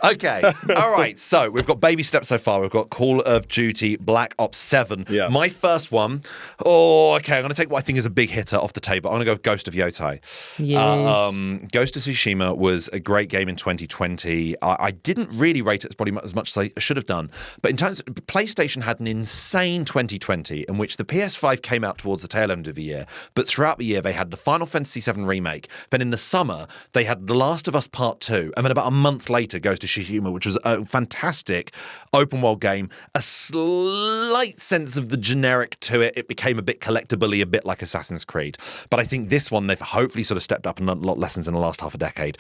Speaker 1: Okay. All right. So we've got baby steps so far. We've got Call of Duty Black Ops 7.
Speaker 6: Yeah.
Speaker 1: My first one. Oh, okay. I'm going to take what I think is a big hitter off the table. I'm going to go with Ghost of Yotai.
Speaker 5: Yes.
Speaker 1: Ghost of Tsushima was a great game in 2020. I didn't really rate it as probably as much as I should have done. But in terms of PlayStation had an insane 2020 in which the PS5 came out towards the tail end of the year, but throughout the year they had the Final Fantasy VII Remake. Then in the summer, they had The Last of Us Part 2, and then about a month later, Ghost of Tsushima, which was a fantastic open-world game, a slight sense of the generic to it. It became a bit collectible-y, a bit like Assassin's Creed. But I think this one, they've hopefully sort of stepped up and learned a lot of lessons in the last half a decade.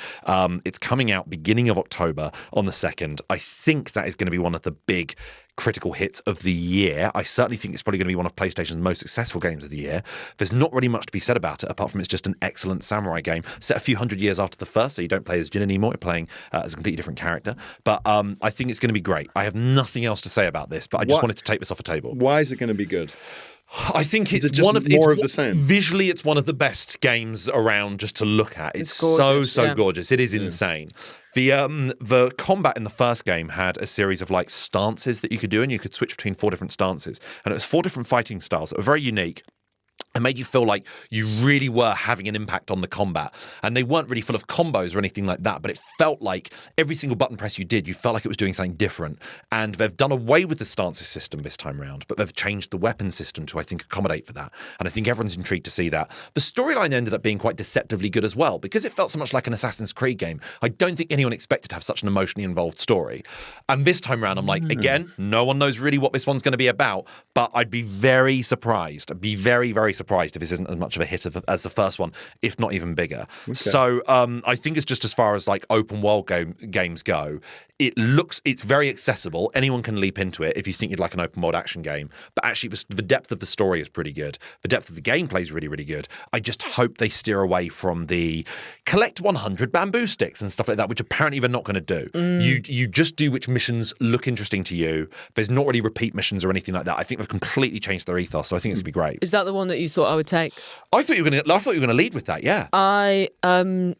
Speaker 1: It's coming out beginning of October on the 2nd. I think that is going to be one of the big critical hits of the year. I certainly think it's probably going to be one of PlayStation's most successful games of the year. There's not really much to be said about it, apart from it's just an excellent samurai game, set a few hundred years after the first, so you don't play as Jin anymore, you're playing as a completely different character. But I think it's going to be great. I have nothing else to say about this, but I just wanted to take this off the table.
Speaker 6: Why is it going to be good?
Speaker 1: I think
Speaker 6: Is
Speaker 1: it's
Speaker 6: it just
Speaker 1: one of
Speaker 6: more of the same?
Speaker 1: Visually, it's one of the best games around just to look at. It's
Speaker 5: gorgeous,
Speaker 1: so
Speaker 5: yeah.
Speaker 1: gorgeous. It is insane. The combat in the first game had a series of like stances that you could do, and you could switch between 4 different stances, and it was 4 different fighting styles that were very unique. And made you feel like you really were having an impact on the combat. And they weren't really full of combos or anything like that, but it felt like every single button press you did, you felt like it was doing something different. And they've done away with the stances system this time round, but they've changed the weapon system to, I think, accommodate for that. And I think everyone's intrigued to see that. The storyline ended up being quite deceptively good as well, because it felt so much like an Assassin's Creed game. I don't think anyone expected to have such an emotionally involved story. And this time round, I'm like, again, no one knows really what this one's going to be about, but I'd be very surprised. I'd be very, very surprised if this isn't as much of a hit as the first one, if not even bigger. Okay. So I think it's just as far as like open world games go, it's very accessible. Anyone can leap into it if you think you'd like an open world action game. But actually, the depth of the story is pretty good. The depth of the gameplay is really, really good. I just hope they steer away from the collect 100 bamboo sticks and stuff like that, which apparently they're not going to do. You just do which missions look interesting to you. There's not really repeat missions or anything like that. I think they've completely changed their ethos, so I think it's going to be great.
Speaker 5: Is that the one that you thought I would take?
Speaker 1: I thought you were going to lead with that. Yeah.
Speaker 5: I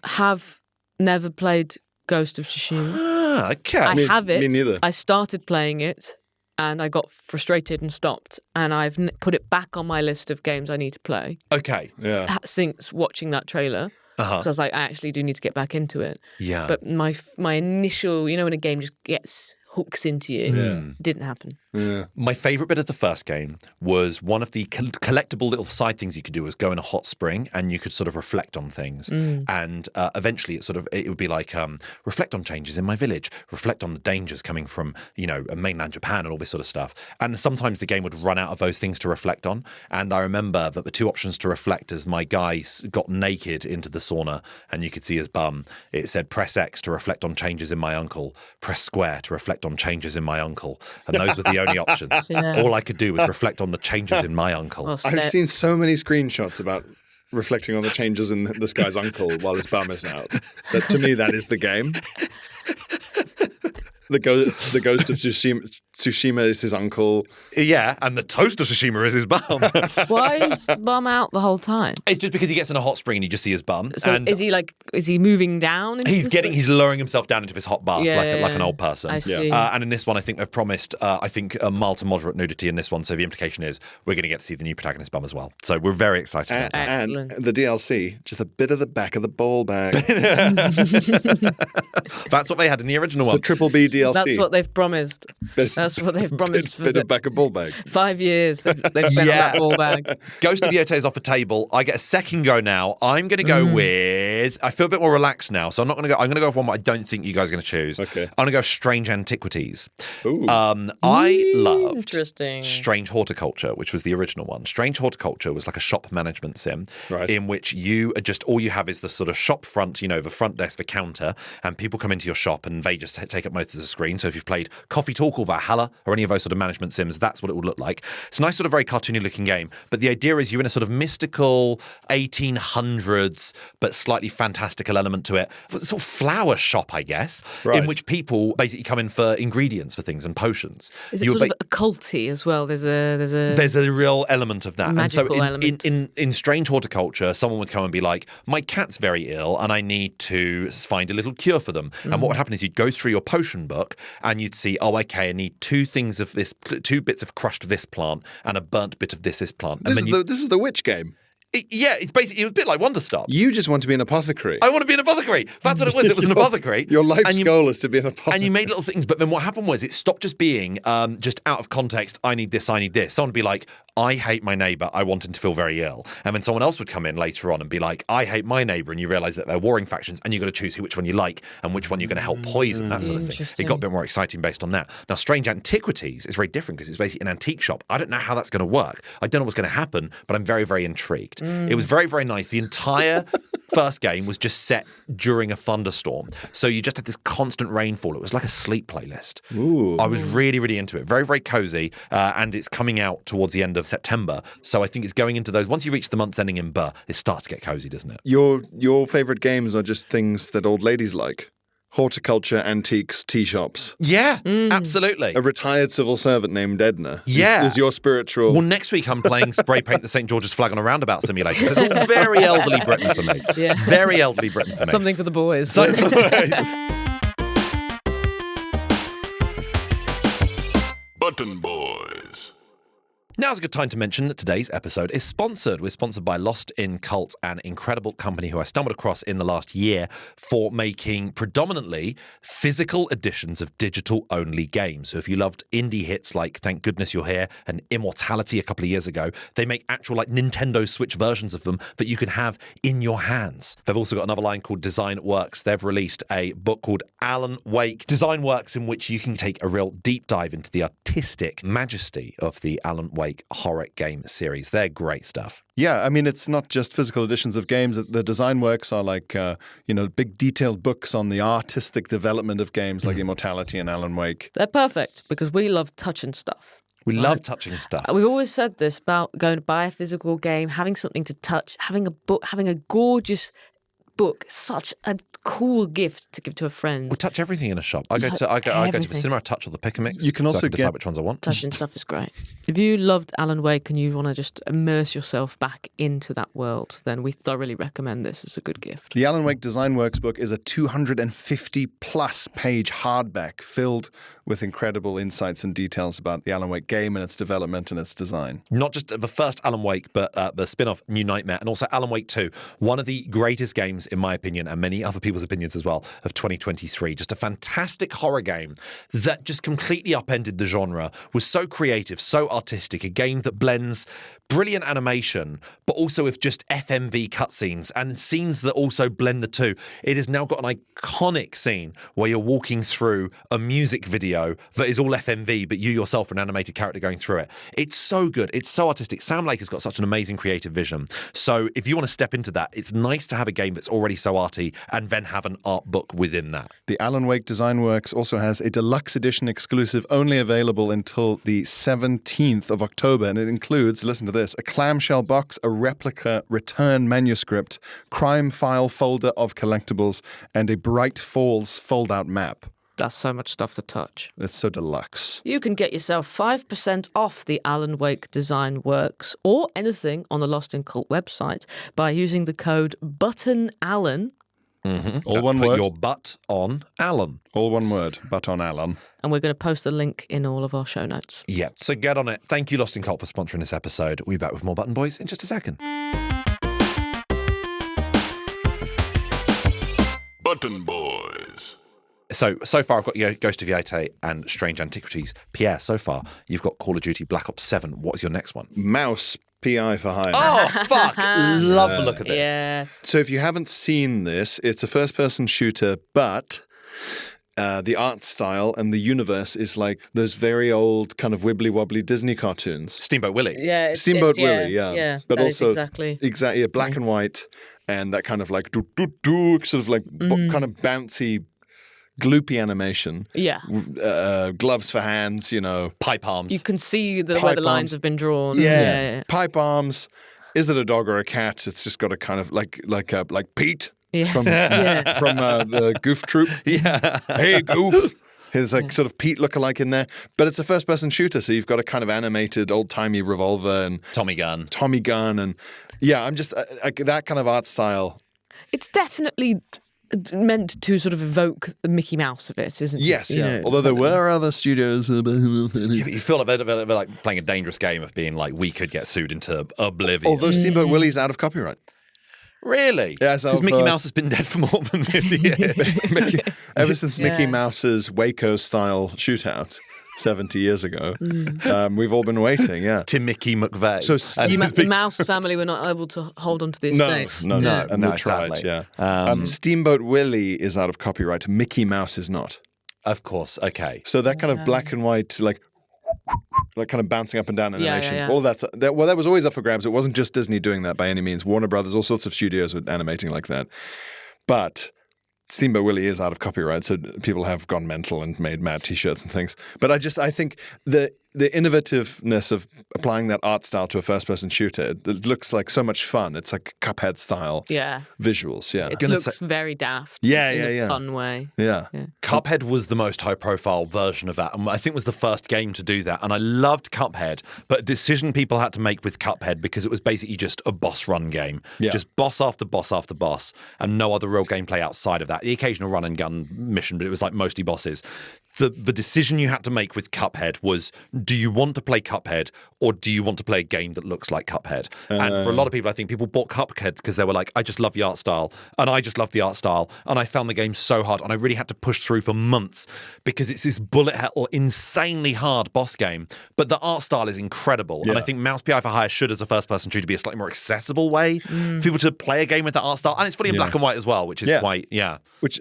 Speaker 5: have never played Ghost of Tsushima.
Speaker 1: Ah, okay.
Speaker 5: I have it.
Speaker 6: Me neither.
Speaker 5: I started playing it and I got frustrated and stopped. And I've put it back on my list of games I need to play.
Speaker 1: Okay.
Speaker 6: Yeah.
Speaker 5: Since watching that trailer. So I was like, I actually do need to get back into it.
Speaker 1: Yeah.
Speaker 5: But my initial, when a game just hooks into you, didn't happen.
Speaker 6: Yeah.
Speaker 1: My favourite bit of the first game was one of the collectible little side things you could do was go in a hot spring and you could sort of reflect on things. And eventually it would be like, reflect on changes in my village, reflect on the dangers coming from, mainland Japan and all this sort of stuff. And sometimes the game would run out of those things to reflect on. And I remember that the 2 options to reflect as my guy got naked into the sauna and you could see his bum. It said press X to reflect on changes in my uncle, press square to reflect on changes in my uncle. And those were the only options.
Speaker 5: Yeah.
Speaker 1: All I could do was reflect on the changes in my uncle.
Speaker 5: Oh,
Speaker 6: I've seen so many screenshots about reflecting on the changes in this guy's uncle while his bum is out. That to me, that is the game. The ghost of Tsushima is his uncle.
Speaker 1: Yeah, and the toast of Tsushima is his bum.
Speaker 5: Why is the bum out the whole time?
Speaker 1: It's just because he gets in a hot spring and you just see his bum.
Speaker 5: So
Speaker 1: and
Speaker 5: is he moving down? Into
Speaker 1: he's lowering himself down into his hot bath like an old person.
Speaker 5: I see.
Speaker 1: And in this one, I think they've promised, a mild to moderate nudity in this one. So the implication is we're going to get to see the new protagonist bum as well. So we're very excited about that.
Speaker 5: Excellent.
Speaker 6: And the DLC, just a bit of the back of the ball bag.
Speaker 1: That's what they had in the original
Speaker 6: The
Speaker 1: one.
Speaker 6: Triple B DLC.
Speaker 5: That's what they've promised. That's what they've promised for
Speaker 6: bit of back of ball bag.
Speaker 5: 5 years. They've spent on that ball bag.
Speaker 1: Ghost of Yotai is off the table. I get a second go now. I'm going to go with. I feel a bit more relaxed now, so I'm not going to go. I'm going to go with one that I don't think you guys are going to choose.
Speaker 6: Okay.
Speaker 1: I'm going to go Strange Antiquities.
Speaker 6: Ooh.
Speaker 1: I loved
Speaker 5: Interesting.
Speaker 1: Strange Horticulture, which was the original one. Strange Horticulture was like a shop management sim,
Speaker 6: Right.
Speaker 1: in which you just all you have is the sort of shop front, the front desk, the counter, and people come into your shop and they just take up most of the screen. So if you've played Coffee Talk or Valhalla Valhalla or any of those sort of management sims, that's what it would look like. It's a nice sort of very cartoony looking game, but the idea is you're in a sort of mystical 1800s but slightly fantastical element to it. Sort of flower shop, I guess, in which people basically come in for ingredients for things and potions.
Speaker 5: Is it sort of occulty as well? There's a
Speaker 1: real element of that.
Speaker 5: Magical
Speaker 1: and so in strange horticulture, someone would come and be like, my cat's very ill and I need to find a little cure for them. And what would happen is you'd go through your potion book and you'd see, oh, okay, I need 2 bits of crushed this plant and a burnt bit of this plant.
Speaker 6: This is the witch game.
Speaker 1: It's basically, it was a bit like Wanderstop.
Speaker 6: You just want to be an apothecary.
Speaker 1: I want to be an apothecary. That's what it was. It was an apothecary.
Speaker 6: Your life's goal is to be an apothecary.
Speaker 1: And you made little things, but then what happened was it stopped just being just out of context, I need this, I need this. Someone would be like, I hate my neighbour, I want him to feel very ill. And then someone else would come in later on and be like, I hate my neighbour, and you realise that they're warring factions and you've got to choose which one you like and which one you're going to help poison, that sort of thing. It got a bit more exciting based on that. Now, Strange Antiquities is very different because it's basically an antique shop. I don't know how that's going to work. I don't know what's going to happen, but I'm very, very intrigued. It was very, very nice. The entire first game was just set during a thunderstorm. So you just had this constant rainfall. It was like a sleep playlist.
Speaker 6: Ooh.
Speaker 1: I was really, really into it. Very, very cozy. And it's coming out towards the end of September. So I think it's going into those. Once you reach the month's ending in Burr, it starts to get cozy, doesn't it?
Speaker 6: Your favourite games are just things that old ladies like. Horticulture, antiques, tea shops.
Speaker 1: Yeah, absolutely.
Speaker 6: A retired civil servant named Edna.
Speaker 1: Yeah.
Speaker 6: Is your spiritual...
Speaker 1: Well, next week I'm playing Spray Paint the St. George's Flag on a Roundabout Simulator. So it's all very elderly Britain for me.
Speaker 5: Yeah.
Speaker 1: Very elderly Britain for me.
Speaker 5: Something for the boys.
Speaker 4: Button Boys.
Speaker 1: Now's a good time to mention that today's episode is sponsored. We're sponsored by Lost in Cult, an incredible company who I stumbled across in the last year for making predominantly physical editions of digital-only games. So if you loved indie hits like Thank Goodness You're Here and Immortality a couple of years ago, they make actual like Nintendo Switch versions of them that you can have in your hands. They've also got another line called Design Works. They've released a book called Alan Wake Design Works, in which you can take a real deep dive into the artistic majesty of the Alan Wake horror game series. They're great stuff.
Speaker 6: Yeah, I mean, it's not just physical editions of games. The design works are like, big detailed books on the artistic development of games like Immortality and Alan Wake.
Speaker 5: They're perfect because we love touching stuff.
Speaker 1: We love touching stuff.
Speaker 5: We've always said this about going to buy a physical game, having something to touch, having a book, having a gorgeous book, such a cool gift to give to a friend.
Speaker 1: We touch everything in a shop. I go to the cinema, I touch all the pick and mix.
Speaker 6: You can also
Speaker 1: so I can decide which ones I want.
Speaker 5: Touching stuff is great. If you loved Alan Wake and you want to just immerse yourself back into that world, then we thoroughly recommend this as a good gift.
Speaker 6: The Alan Wake Design Works book is a 250-plus page hardback filled with incredible insights and details about the Alan Wake game and its development and its design.
Speaker 1: Not just the first Alan Wake, but the spin-off New Nightmare, and also Alan Wake 2, one of the greatest games, in my opinion, and many other people's opinions as well, of 2023. Just a fantastic horror game that just completely upended the genre, was so creative, so artistic, a game that blends brilliant animation, but also with just FMV cutscenes and scenes that also blend the two. It has now got an iconic scene where you're walking through a music video that is all FMV, but you yourself are an animated character going through it. It's so good. It's so artistic. Sam Lake has got such an amazing creative vision. So if you want to step into that, it's nice to have a game that's already so arty and then have an art book within that.
Speaker 6: The Alan Wake Design Works also has a deluxe edition exclusive only available until the 17th of October, and it includes, listen to this, a clamshell box, a replica return manuscript, crime file folder of collectibles, and a Bright Falls fold-out map.
Speaker 5: That's so much stuff to touch.
Speaker 6: It's so deluxe.
Speaker 5: You can get yourself 5% off the Alan Wake Design Works or anything on the Lost in Cult website by using the code BUTTONALAN.
Speaker 6: All one
Speaker 1: put
Speaker 6: word.
Speaker 1: your butt on Alan.
Speaker 6: All one word, but on Alan.
Speaker 5: And we're going to post a link in all of our show notes.
Speaker 1: Yeah, so get on it. Thank you, Lost in Cult, for sponsoring this episode. We'll be back with more Button Boys in just a second.
Speaker 4: Button Boys.
Speaker 1: So far I've got Ghost of Yate and Strange Antiquities. Pierre, so far you've got Call of Duty Black Ops 7. What is your next one?
Speaker 6: Mouse PI for hire.
Speaker 1: Oh, fuck. Love the look of this.
Speaker 5: Yes.
Speaker 6: So if you haven't seen this, it's a first-person shooter, but the art style and the universe is like those very old kind of wibbly-wobbly Disney cartoons.
Speaker 1: Steamboat Willie.
Speaker 5: Yeah,
Speaker 6: Steamboat Willie, yeah.
Speaker 5: Yeah,
Speaker 6: But
Speaker 5: that
Speaker 6: also
Speaker 5: is exactly.
Speaker 6: yeah, black and white, and that kind of like sort of like kind of bouncy gloopy animation.
Speaker 5: Yeah.
Speaker 6: Gloves for hands,
Speaker 1: Pipe arms.
Speaker 5: You can see where
Speaker 6: Pipe
Speaker 5: the lines
Speaker 6: arms.
Speaker 5: have been drawn.
Speaker 6: Yeah. Pipe arms. Is it a dog or a cat? It's just got a kind of like Pete
Speaker 5: Yes.
Speaker 6: from the Goof Troop.
Speaker 1: Yeah.
Speaker 6: Hey, Goof. His sort of Pete lookalike in there. But it's a first-person shooter, so you've got a kind of animated, old-timey revolver and
Speaker 1: Tommy gun.
Speaker 6: And I'm just that kind of art style.
Speaker 5: It's definitely meant to sort of evoke the Mickey Mouse of it, isn't it?
Speaker 6: Yes, yeah. Although there were other studios.
Speaker 1: You feel a bit like playing a dangerous game of being like, we could get sued into oblivion.
Speaker 6: Although Steamboat Willie's out of copyright.
Speaker 1: Really?
Speaker 6: Yeah, so
Speaker 1: because Mickey Mouse has been dead for more than 50 years.
Speaker 6: Ever since Mickey Mouse's Waco-style shootout 70 years ago, we've all been waiting, yeah.
Speaker 1: To Mickey McVeigh.
Speaker 6: So
Speaker 5: The Mouse family were not able to hold on to the estate.
Speaker 6: No. And they tried,
Speaker 1: sadly.
Speaker 6: yeah. Steamboat Willie is out of copyright. Mickey Mouse is not.
Speaker 1: Of course, okay.
Speaker 6: So that kind of black and white, like kind of bouncing up and down animation.
Speaker 5: Yeah.
Speaker 6: All that was always up for grabs. It wasn't just Disney doing that by any means. Warner Brothers, all sorts of studios were animating like that. But Steamboat Willie is out of copyright, so people have gone mental and made mad T-shirts and things. But I think the innovativeness of applying that art style to a first-person shooter, it looks like so much fun. It's like Cuphead style visuals. Yeah,
Speaker 5: It looks very daft.
Speaker 6: Yeah,
Speaker 5: in
Speaker 6: yeah,
Speaker 5: a
Speaker 6: yeah.
Speaker 5: fun way.
Speaker 6: Yeah.
Speaker 1: Cuphead was the most high-profile version of that, and I think was the first game to do that. And I loved Cuphead, but a decision people had to make with Cuphead, because it was basically just a boss run game, just boss after boss after boss, and no other real gameplay outside of that. The occasional run and gun mission, but it was like mostly bosses. The decision you had to make with Cuphead was, do you want to play Cuphead or do you want to play a game that looks like Cuphead? And for a lot of people, I think people bought Cuphead because they were like, I just love the art style, and I just love the art style, and I found the game so hard, and I really had to push through for months because it's this bullet hell, insanely hard boss game, but the art style is incredible. And I think Mouse PI for Hire should, as a first-person shooter, be a slightly more accessible way for people to play a game with that art style, and it's fully in black and white as well, which is
Speaker 6: which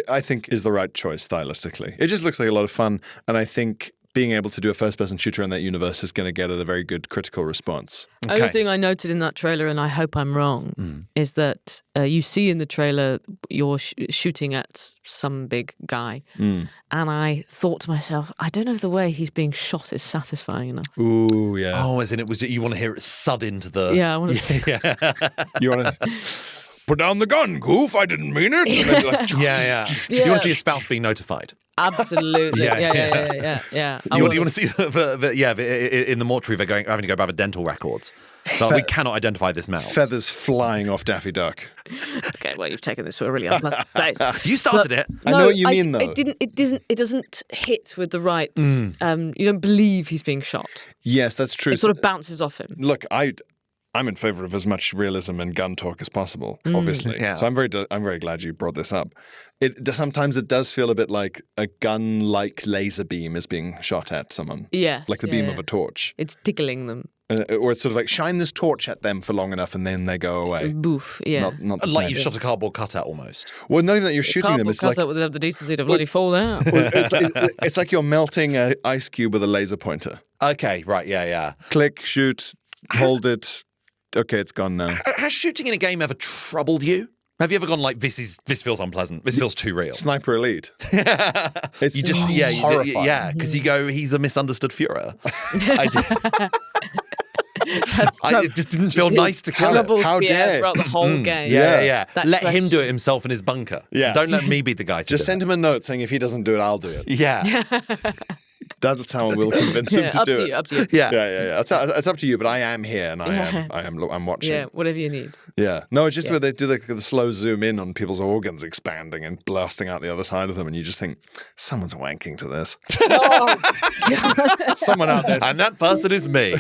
Speaker 6: I think is the right choice stylistically. It just looks like a lot of fun, and I think being able to do a first-person shooter in that universe is going to get a very good critical response.
Speaker 5: Only thing I noted in that trailer, and I hope I'm wrong, is that you see in the trailer you're shooting at some big guy, and I thought to myself, I don't know if the way he's being shot is satisfying enough.
Speaker 6: Ooh, yeah.
Speaker 1: Oh, as in you want to hear it thud into the...
Speaker 5: Yeah, I want to...
Speaker 6: You want to... Put down the gun, Goof. I didn't mean it. And then like,
Speaker 1: Do you want to see your spouse being notified?
Speaker 5: Absolutely. Yeah.
Speaker 1: You want to see in the mortuary they're having to go by the dental records. So we cannot identify this mouse.
Speaker 6: Feathers flying off Daffy Duck.
Speaker 5: Okay, well, you've taken this to a really unpleasant place.
Speaker 1: You started it.
Speaker 6: I know what you mean, though.
Speaker 5: It doesn't hit with the right. You don't believe he's being shot.
Speaker 6: Yes, that's true.
Speaker 5: It sort of bounces off him.
Speaker 6: Look, I'm in favor of as much realism and gun talk as possible, obviously. Yeah. So I'm very glad you brought this up. Sometimes it does feel a bit like a gun-like laser beam is being shot at someone.
Speaker 5: Yes.
Speaker 6: Like the beam of a torch.
Speaker 5: It's tickling them.
Speaker 6: Or it's sort of like, shine this torch at them for long enough and then they go away.
Speaker 5: Boof, yeah.
Speaker 6: Not
Speaker 1: like you've shot a cardboard cutout almost.
Speaker 6: Well, not even that you're shooting them. It's like...
Speaker 5: Cardboard cutout would have the decency to bloody fall out.
Speaker 6: It's like you're melting an ice cube with a laser pointer.
Speaker 1: Okay, right, yeah.
Speaker 6: Click, shoot, hold it. Okay, it's gone now.
Speaker 1: Has shooting in a game ever troubled you? Have you ever gone like, this feels unpleasant, this feels too real?
Speaker 6: Sniper Elite.
Speaker 1: It's
Speaker 6: you just
Speaker 1: horrifying. Because you go, he's a misunderstood Führer. It just didn't feel nice to kill him.
Speaker 6: How
Speaker 5: Pierre
Speaker 6: dare
Speaker 5: throughout the whole game.
Speaker 1: Yeah. Let him do it himself in his bunker.
Speaker 6: Yeah.
Speaker 1: Don't let me be the guy to
Speaker 6: just send him a note saying if he doesn't do it, I'll do it.
Speaker 1: Yeah.
Speaker 6: That's how we'll convince him to do it.
Speaker 5: Up to you.
Speaker 6: Yeah. It's up to you, but I am here and I'm watching.
Speaker 5: Yeah, whatever you need.
Speaker 6: Yeah. No, it's just where they do the slow zoom in on people's organs expanding and blasting out the other side of them, and you just think, someone's wanking to this.
Speaker 5: Oh, God.
Speaker 6: Someone out there.
Speaker 1: And that person is me.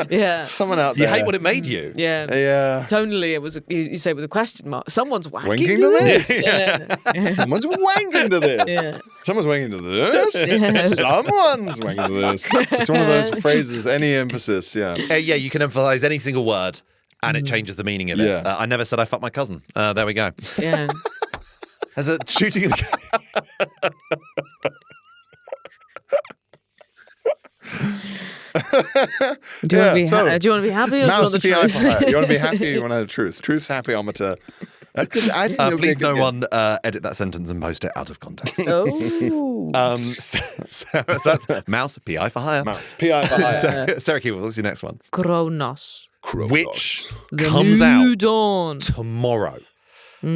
Speaker 5: Yeah.
Speaker 6: Someone out there.
Speaker 1: You hate what it made you.
Speaker 5: Yeah.
Speaker 6: Yeah.
Speaker 5: Tonally, it was, you say with a question mark, someone's wanking
Speaker 6: to this.
Speaker 5: Yeah.
Speaker 6: Someone's wanking to this.
Speaker 5: Yeah.
Speaker 6: Someone's wanking to this.
Speaker 5: Yes.
Speaker 6: Someone's wanking to this. It's one of those phrases, any emphasis, yeah.
Speaker 1: You can emphasize any single word and it changes the meaning of it.
Speaker 6: Yeah.
Speaker 1: I never said I fucked my cousin. There we go.
Speaker 5: Yeah.
Speaker 1: As a shooting in a game.
Speaker 5: Do you want to be happy? Or
Speaker 6: Mouse
Speaker 5: do you want the
Speaker 6: PI
Speaker 5: truth?
Speaker 6: for hire. You want to be happy? You want to have the truth. Truth happyometer I think it'll be a
Speaker 1: Please,
Speaker 6: good
Speaker 1: no
Speaker 6: game.
Speaker 1: one edit that sentence and post it out of context.
Speaker 5: Oh.
Speaker 1: So that's Mouse, PI for hire.
Speaker 6: Mouse. P.I. for hire.
Speaker 1: Sarah Keeble, what's your next one?
Speaker 5: Kronos.
Speaker 1: Which
Speaker 5: The
Speaker 1: comes
Speaker 5: New
Speaker 1: out
Speaker 5: Dawn.
Speaker 1: tomorrow.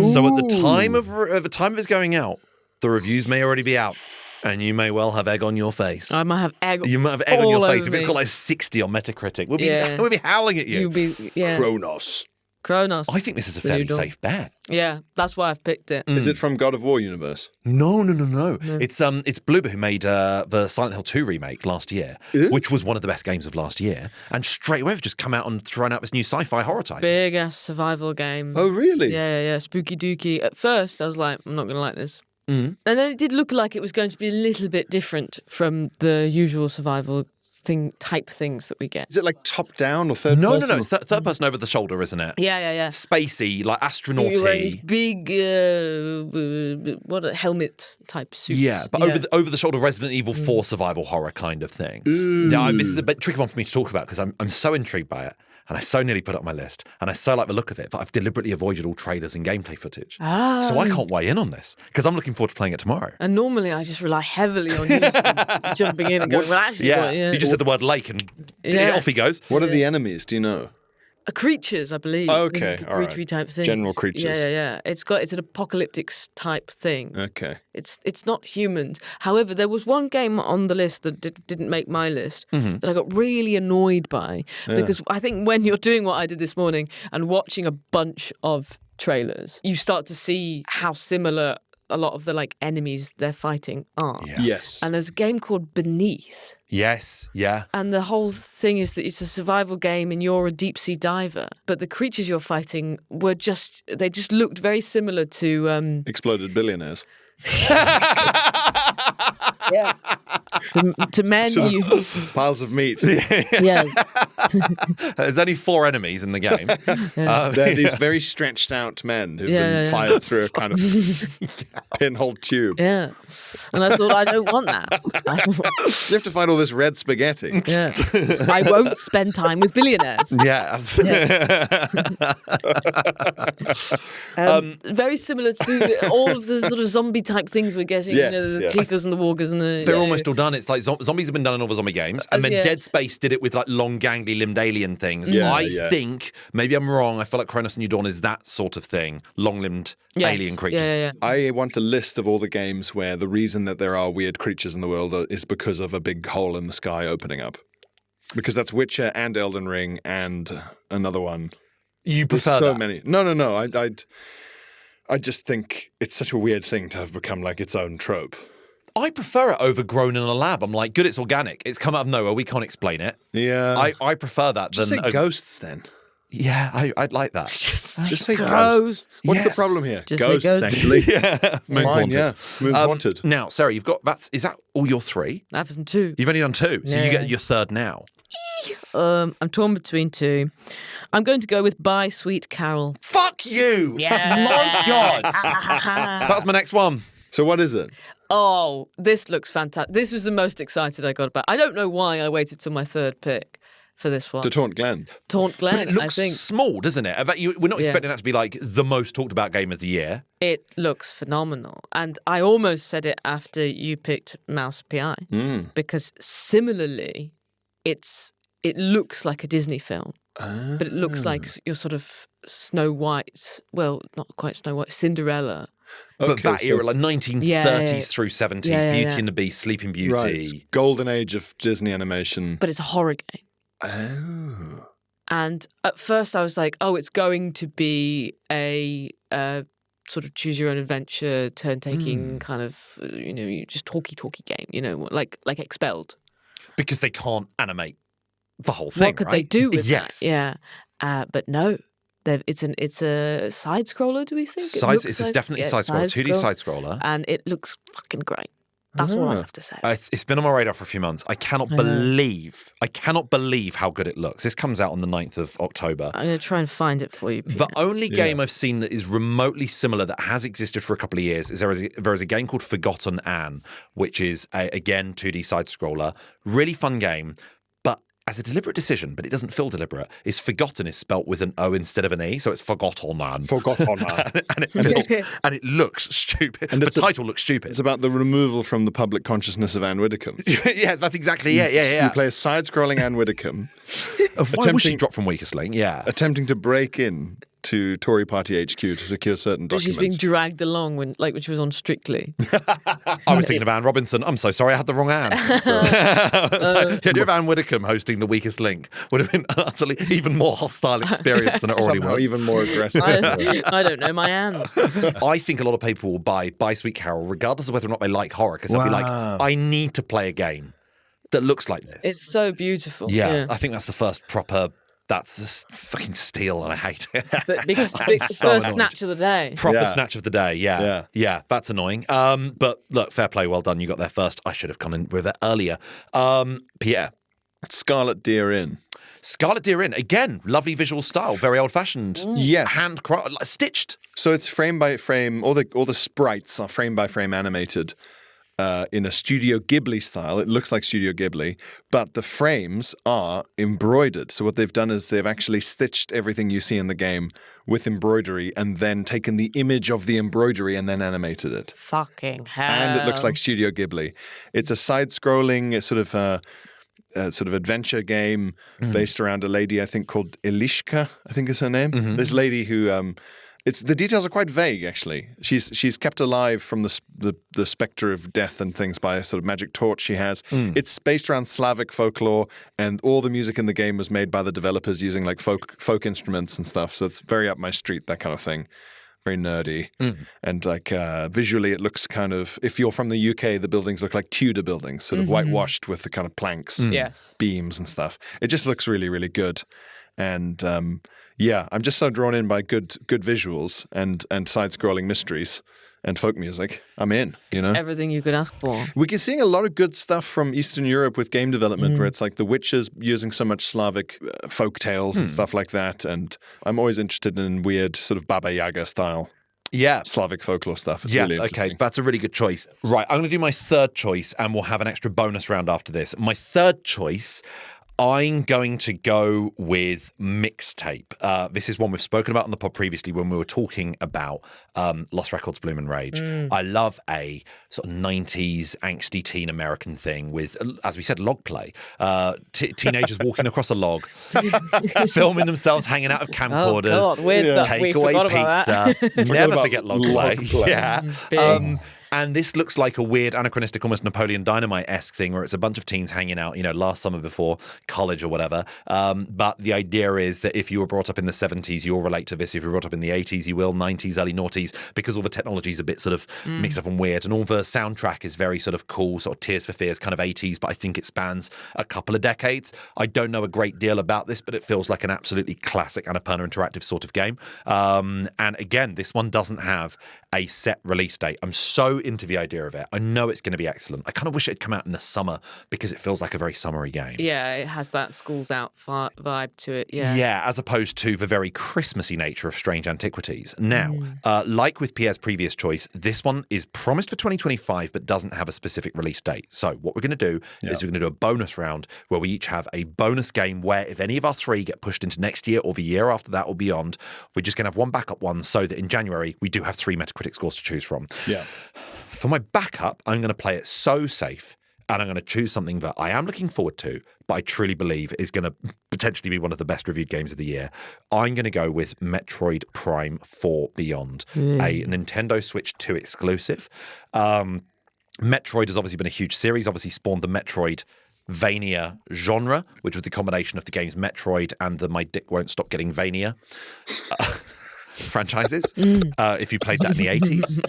Speaker 1: So at the time of it's going out, the reviews may already be out, and you may well have egg on your face.
Speaker 5: I might have egg.
Speaker 1: You might have egg on
Speaker 5: all
Speaker 1: your face
Speaker 5: over
Speaker 1: if it's
Speaker 5: me.
Speaker 1: got like 60 on Metacritic. We'll be
Speaker 5: Yeah.
Speaker 1: we'll be howling at you.
Speaker 5: You'll be
Speaker 6: Kronos.
Speaker 5: Kronos.
Speaker 1: I think this is a
Speaker 5: The New
Speaker 1: fairly
Speaker 5: Dawn.
Speaker 1: safe bet.
Speaker 5: Yeah, that's why I've picked it.
Speaker 6: Is it from God of War universe?
Speaker 1: No. It's Bloober who made the Silent Hill 2 remake last year, which was one of the best games of last year, and straight away have just come out and thrown out this new sci-fi horror title.
Speaker 5: Big ass survival game.
Speaker 6: Oh, really?
Speaker 5: Yeah. Spooky dooky. At first, I was like, I'm not going to like this. And then it did look like it was going to be a little bit different from the usual survival type things that we get.
Speaker 6: Is it like top down or third
Speaker 1: No,
Speaker 6: person?
Speaker 1: it's third person over the shoulder, isn't it?
Speaker 5: Yeah.
Speaker 1: Spacey, like
Speaker 5: You're wearing these
Speaker 1: astronauty.
Speaker 5: big, helmet type suits.
Speaker 1: Yeah, but over the shoulder Resident Evil 4 survival horror kind of thing. Yeah, this is a bit tricky one for me to talk about because I'm so intrigued by it. And I so nearly put it on my list. And I so like the look of it, but I've deliberately avoided all trailers and gameplay footage. So I can't weigh in on this because I'm looking forward to playing it tomorrow.
Speaker 5: And normally I just rely heavily on you jumping in and going, well, actually,
Speaker 1: Yeah, he just said the word lake and off he goes.
Speaker 6: What are the enemies? Do you know?
Speaker 5: Creatures, I believe.
Speaker 6: Okay, all right.
Speaker 5: Creaturey type things.
Speaker 6: General creatures.
Speaker 5: Yeah. It's an apocalyptic type thing.
Speaker 6: Okay.
Speaker 5: It's not humans. However, there was one game on the list that didn't make my list that I got really annoyed by because I think when you're doing what I did this morning and watching a bunch of trailers, you start to see how similar a lot of the enemies they're fighting are.
Speaker 1: Yeah.
Speaker 6: Yes.
Speaker 5: And there's a game called Beneath.
Speaker 1: Yes, yeah.
Speaker 5: And the whole thing is that it's a survival game and you're a deep sea diver. But the creatures you're fighting they just looked very similar to
Speaker 6: Exploded billionaires.
Speaker 5: to men you
Speaker 6: Piles of meat.
Speaker 5: yes.
Speaker 1: There's only 4 enemies in the game.
Speaker 6: They're these very stretched out men who've been fired through a kind of pinhole tube.
Speaker 5: Yeah. And I thought, I don't want that.
Speaker 6: You have to find all this red spaghetti.
Speaker 5: Yeah. I won't spend time with billionaires.
Speaker 1: Yeah, absolutely.
Speaker 5: Very similar to all of the sort of zombie type things we're getting,
Speaker 6: Yes,
Speaker 5: the
Speaker 6: yes.
Speaker 5: clickers and the walkers and the...
Speaker 1: They're almost all done. It's like zombies have been done in all the zombie games, and then
Speaker 5: yes.
Speaker 1: Dead Space did it with like long, gangly limbed alien things.
Speaker 6: Yeah,
Speaker 1: I
Speaker 6: yeah.
Speaker 1: think, maybe I'm wrong, I feel like Kronos New Dawn is that sort of thing, long limbed
Speaker 5: Yes.
Speaker 1: alien creatures.
Speaker 5: Yeah.
Speaker 6: I want a list of all the games where the reason that there are weird creatures in the world is because of a big hole in the sky opening up. Because that's Witcher and Elden Ring and another one.
Speaker 1: You
Speaker 6: There's
Speaker 1: prefer
Speaker 6: so
Speaker 1: that?
Speaker 6: many. No. I just think it's such a weird thing to have become like its own trope.
Speaker 1: I prefer it over grown in a lab. I'm like, good, it's organic. It's come out of nowhere. We can't explain it.
Speaker 6: Yeah.
Speaker 1: I prefer that
Speaker 6: just
Speaker 1: than
Speaker 6: say ghosts then.
Speaker 1: Yeah, I'd like that.
Speaker 6: Just say
Speaker 5: ghosts.
Speaker 6: ghosts. What's the problem here?
Speaker 5: Just say
Speaker 6: ghosts,
Speaker 5: ghosts.
Speaker 6: actually.
Speaker 1: Yeah, Moon's
Speaker 6: Fine,
Speaker 1: Haunted.
Speaker 6: yeah. Moon's Wanted.
Speaker 1: Now, Sarah, you've got is that all your 3?
Speaker 5: I have some too.
Speaker 1: You've only done 2, so you
Speaker 5: Yeah.
Speaker 1: get your 3rd now.
Speaker 5: I'm torn between 2. I'm going to go with Bye Sweet Carol.
Speaker 1: Fuck you!
Speaker 5: Yeah.
Speaker 1: My God! That's my next one.
Speaker 6: So what is it?
Speaker 5: Oh, this looks fantastic. This was the most excited I got about. I don't know why I waited till my 3rd pick for this one.
Speaker 6: To Taunt Glen.
Speaker 5: Taunt Glen,
Speaker 1: But it looks
Speaker 5: I think.
Speaker 1: small, doesn't it? We're not expecting that to be like the most talked about game of the year.
Speaker 5: It looks phenomenal. And I almost said it after you picked Mouse PI because similarly, it looks like a Disney film, but it looks like you're sort of Snow White. Well, not quite Snow White, Cinderella.
Speaker 1: But
Speaker 6: Okay,
Speaker 1: that
Speaker 6: so-
Speaker 1: era, like 1930s
Speaker 5: Yeah.
Speaker 1: through 70s,
Speaker 5: Yeah,
Speaker 1: Beauty
Speaker 5: yeah.
Speaker 1: and the Beast, Sleeping Beauty.
Speaker 6: Right. Golden age of Disney animation.
Speaker 5: But it's a horror game.
Speaker 6: Oh.
Speaker 5: And at first I was like, oh, it's going to be a sort of choose your own adventure, turn-taking kind of, just talky game, like Expelled.
Speaker 1: Because they can't animate the whole thing,
Speaker 5: What could
Speaker 1: right?
Speaker 5: they do with
Speaker 1: yes.
Speaker 5: that? Yeah. But no. It's a side scroller. Do we think?
Speaker 1: It's definitely a side scroller, 2D side scroller.
Speaker 5: and it looks fucking great. That's all I have to say.
Speaker 1: It's been on my radar for a few months. I cannot believe how good it looks. This comes out on the 9th of October.
Speaker 5: I'm going to try and find it for you.
Speaker 1: The only game I've seen that is remotely similar that has existed for a couple of years is there is a game called Forgotten Anne, which is again 2D side scroller, really fun game. But as a deliberate decision, but it doesn't feel deliberate, is forgotten is spelt with an O instead of an E, so it's forgotten.
Speaker 6: and
Speaker 1: it looks stupid.
Speaker 6: And
Speaker 1: the title looks stupid.
Speaker 6: It's about the removal from the public consciousness of Anne Widdecombe.
Speaker 1: Yeah, that's exactly it.
Speaker 6: You play a side-scrolling Anne Widdecombe.
Speaker 1: Why was she dropped from Weakest Link? Yeah.
Speaker 6: Attempting to break in to Tory Party HQ to secure certain
Speaker 5: But
Speaker 6: documents.
Speaker 5: she's being dragged along when she was on Strictly.
Speaker 1: I was thinking of Anne Robinson. I'm so sorry, I had the wrong Anne. The idea of Anne Widdecombe hosting The Weakest Link would have been an utterly even more hostile experience than it already
Speaker 6: Somehow
Speaker 1: was.
Speaker 6: even more aggressive.
Speaker 5: I don't know my Anns.
Speaker 1: I think a lot of people will buy Sweet Carol regardless of whether or not they like horror, because they'll be like, I need to play a game that looks like this.
Speaker 5: It's so beautiful.
Speaker 1: Yeah, I think that's the first proper... That's just fucking steal, and I hate it.
Speaker 5: But big
Speaker 1: so
Speaker 5: first
Speaker 1: annoyed.
Speaker 5: snatch of the day.
Speaker 1: Proper snatch of the day, yeah. That's annoying. But look, fair play, well done. You got there first. I should have gone in with it earlier. Pierre.
Speaker 6: Scarlet Deer Inn.
Speaker 1: Scarlet Deer Inn, again, lovely visual style, very old-fashioned.
Speaker 6: Yes.
Speaker 1: Stitched.
Speaker 6: So it's frame by frame, all the sprites are frame by frame animated. In a Studio Ghibli style. It looks like Studio Ghibli, but the frames are embroidered. So what they've done is they've actually stitched everything you see in the game with embroidery and then taken the image of the embroidery and then animated it.
Speaker 5: Fucking hell.
Speaker 6: And it looks like Studio Ghibli. It's a side-scrolling sort of adventure game based around a lady I think called Elishka, I think is her name. This lady who... the details are quite vague, actually. She's kept alive from the specter of death and things by a sort of magic torch she has. It's based around Slavic folklore, and all the music in the game was made by the developers using like folk instruments and stuff. So it's very up my street, that kind of thing. Very nerdy. And like visually it looks kind of, if you're from the UK, the buildings look like Tudor buildings, sort of whitewashed with the kind of planks, beams and stuff. It just looks really, really good. And I'm just so drawn in by good visuals and side-scrolling mysteries and folk music. I'm in,
Speaker 5: It's everything you could ask for.
Speaker 6: We're seeing a lot of good stuff from Eastern Europe with game development where it's like The Witcher's using so much Slavic folk tales and stuff like that. And I'm always interested in weird sort of Baba Yaga style.
Speaker 1: Yeah.
Speaker 6: Slavic folklore stuff. It's really interesting.
Speaker 1: Okay, that's a really good choice. Right, I'm going to do my third choice and we'll have an extra bonus round after this. My third choice... I'm going to go with Mixtape. This is one we've spoken about on the pod previously when we were talking about Lost Records, Bloom and Rage. I love a sort of 90s angsty teen American thing with, as we said, log play. Teenagers walking across a log, filming themselves hanging out of camcorders, takeaway pizza, never forget log play. Yeah. And this looks like a weird, anachronistic, almost Napoleon Dynamite-esque thing where it's a bunch of teens hanging out, last summer before college or whatever. But the idea is that if you were brought up in the 70s, you'll relate to this. If you were brought up in the 80s, you will, 90s, early noughties, because all the technology is a bit sort of mixed up and weird. And all the soundtrack is very sort of cool, sort of Tears for Fears kind of 80s, but I think it spans a couple of decades. I don't know a great deal about this, but it feels like an absolutely classic Annapurna Interactive sort of game. And again, this one doesn't have a set release date. I'm so into the idea of it. I know it's going to be excellent. I kind of wish it had come out in the summer because it feels like a very summery game.
Speaker 5: Yeah, it has that schools out vibe to it. Yeah.
Speaker 1: Yeah, as opposed to the very Christmassy nature of Strange Antiquities. Now, like with Pierre's previous choice, this one is promised for 2025 but doesn't have a specific release date. So what we're going to do is we're going to do a bonus round where we each have a bonus game where if any of our three get pushed into next year or the year after that or beyond, we're just going to have one backup one so that in January we do have 3 Metacritic scores to choose from.
Speaker 6: Yeah.
Speaker 1: For my backup, I'm going to play it so safe and I'm going to choose something that I am looking forward to, but I truly believe is going to potentially be one of the best reviewed games of the year. I'm going to go with Metroid Prime 4 Beyond, a Nintendo Switch 2 exclusive. Metroid has obviously been a huge series, obviously spawned the Metroidvania genre, which was the combination of the games Metroid and the My Dick Won't Stop Getting Vania franchises, if you played that in the 80s.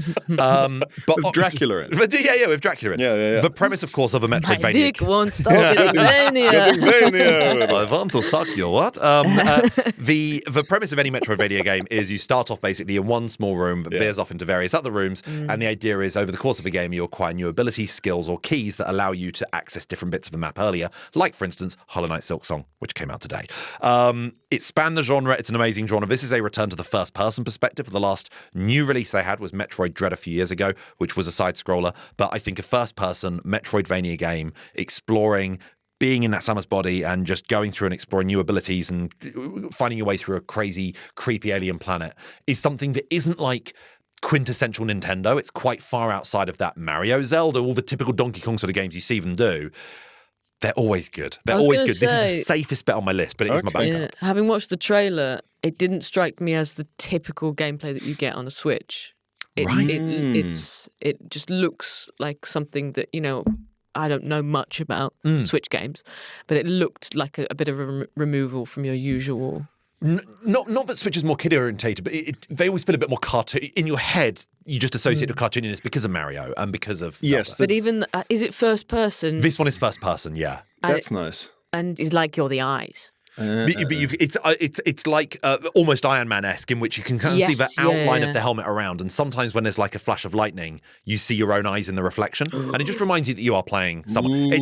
Speaker 1: But
Speaker 6: with Dracula in.
Speaker 1: Yeah, with Dracula in.
Speaker 6: Yeah.
Speaker 1: The premise, of course, of a Metroidvania.
Speaker 5: My dick won't stop getting Vania.
Speaker 1: I want to suck your what? The premise of any Metroidvania game is you start off basically in one small room that veers off into various other rooms, and the idea is over the course of the game you acquire new abilities, skills, or keys that allow you to access different bits of the map earlier, like, for instance, Hollow Knight Silksong, which came out today. It spanned the genre. It's an amazing genre. This is a return to the first-person perspective. The last new release they had was Metroid Dread a few years ago, which was a side-scroller, but I think a first-person Metroidvania game exploring being in that Samus body and just going through and exploring new abilities and finding your way through a crazy, creepy alien planet is something that isn't like quintessential Nintendo. It's quite far outside of that. Mario, Zelda, all the typical Donkey Kong sort of games you see them do. They're always good. They're always good. This is the safest bet on my list, but it is my backup.
Speaker 5: Yeah. Having watched the trailer, it didn't strike me as the typical gameplay that you get on a Switch. It just looks like something that, I don't know much about Switch games, but it looked like a bit of a removal from your usual.
Speaker 1: Not that Switch is more kid-orientated, but they always feel a bit more cartoon. In your head, you just associate with cartooniness because of Mario and because of
Speaker 6: Yes.
Speaker 5: But even, is it first person?
Speaker 1: This one is first person, yeah.
Speaker 6: That's nice.
Speaker 5: And it's like you're the eyes.
Speaker 1: But it's like almost Iron Man-esque, in which you can kind of see the outline of the helmet around, and sometimes when there's like a flash of lightning, you see your own eyes in the reflection, and it just reminds you that you are playing someone. They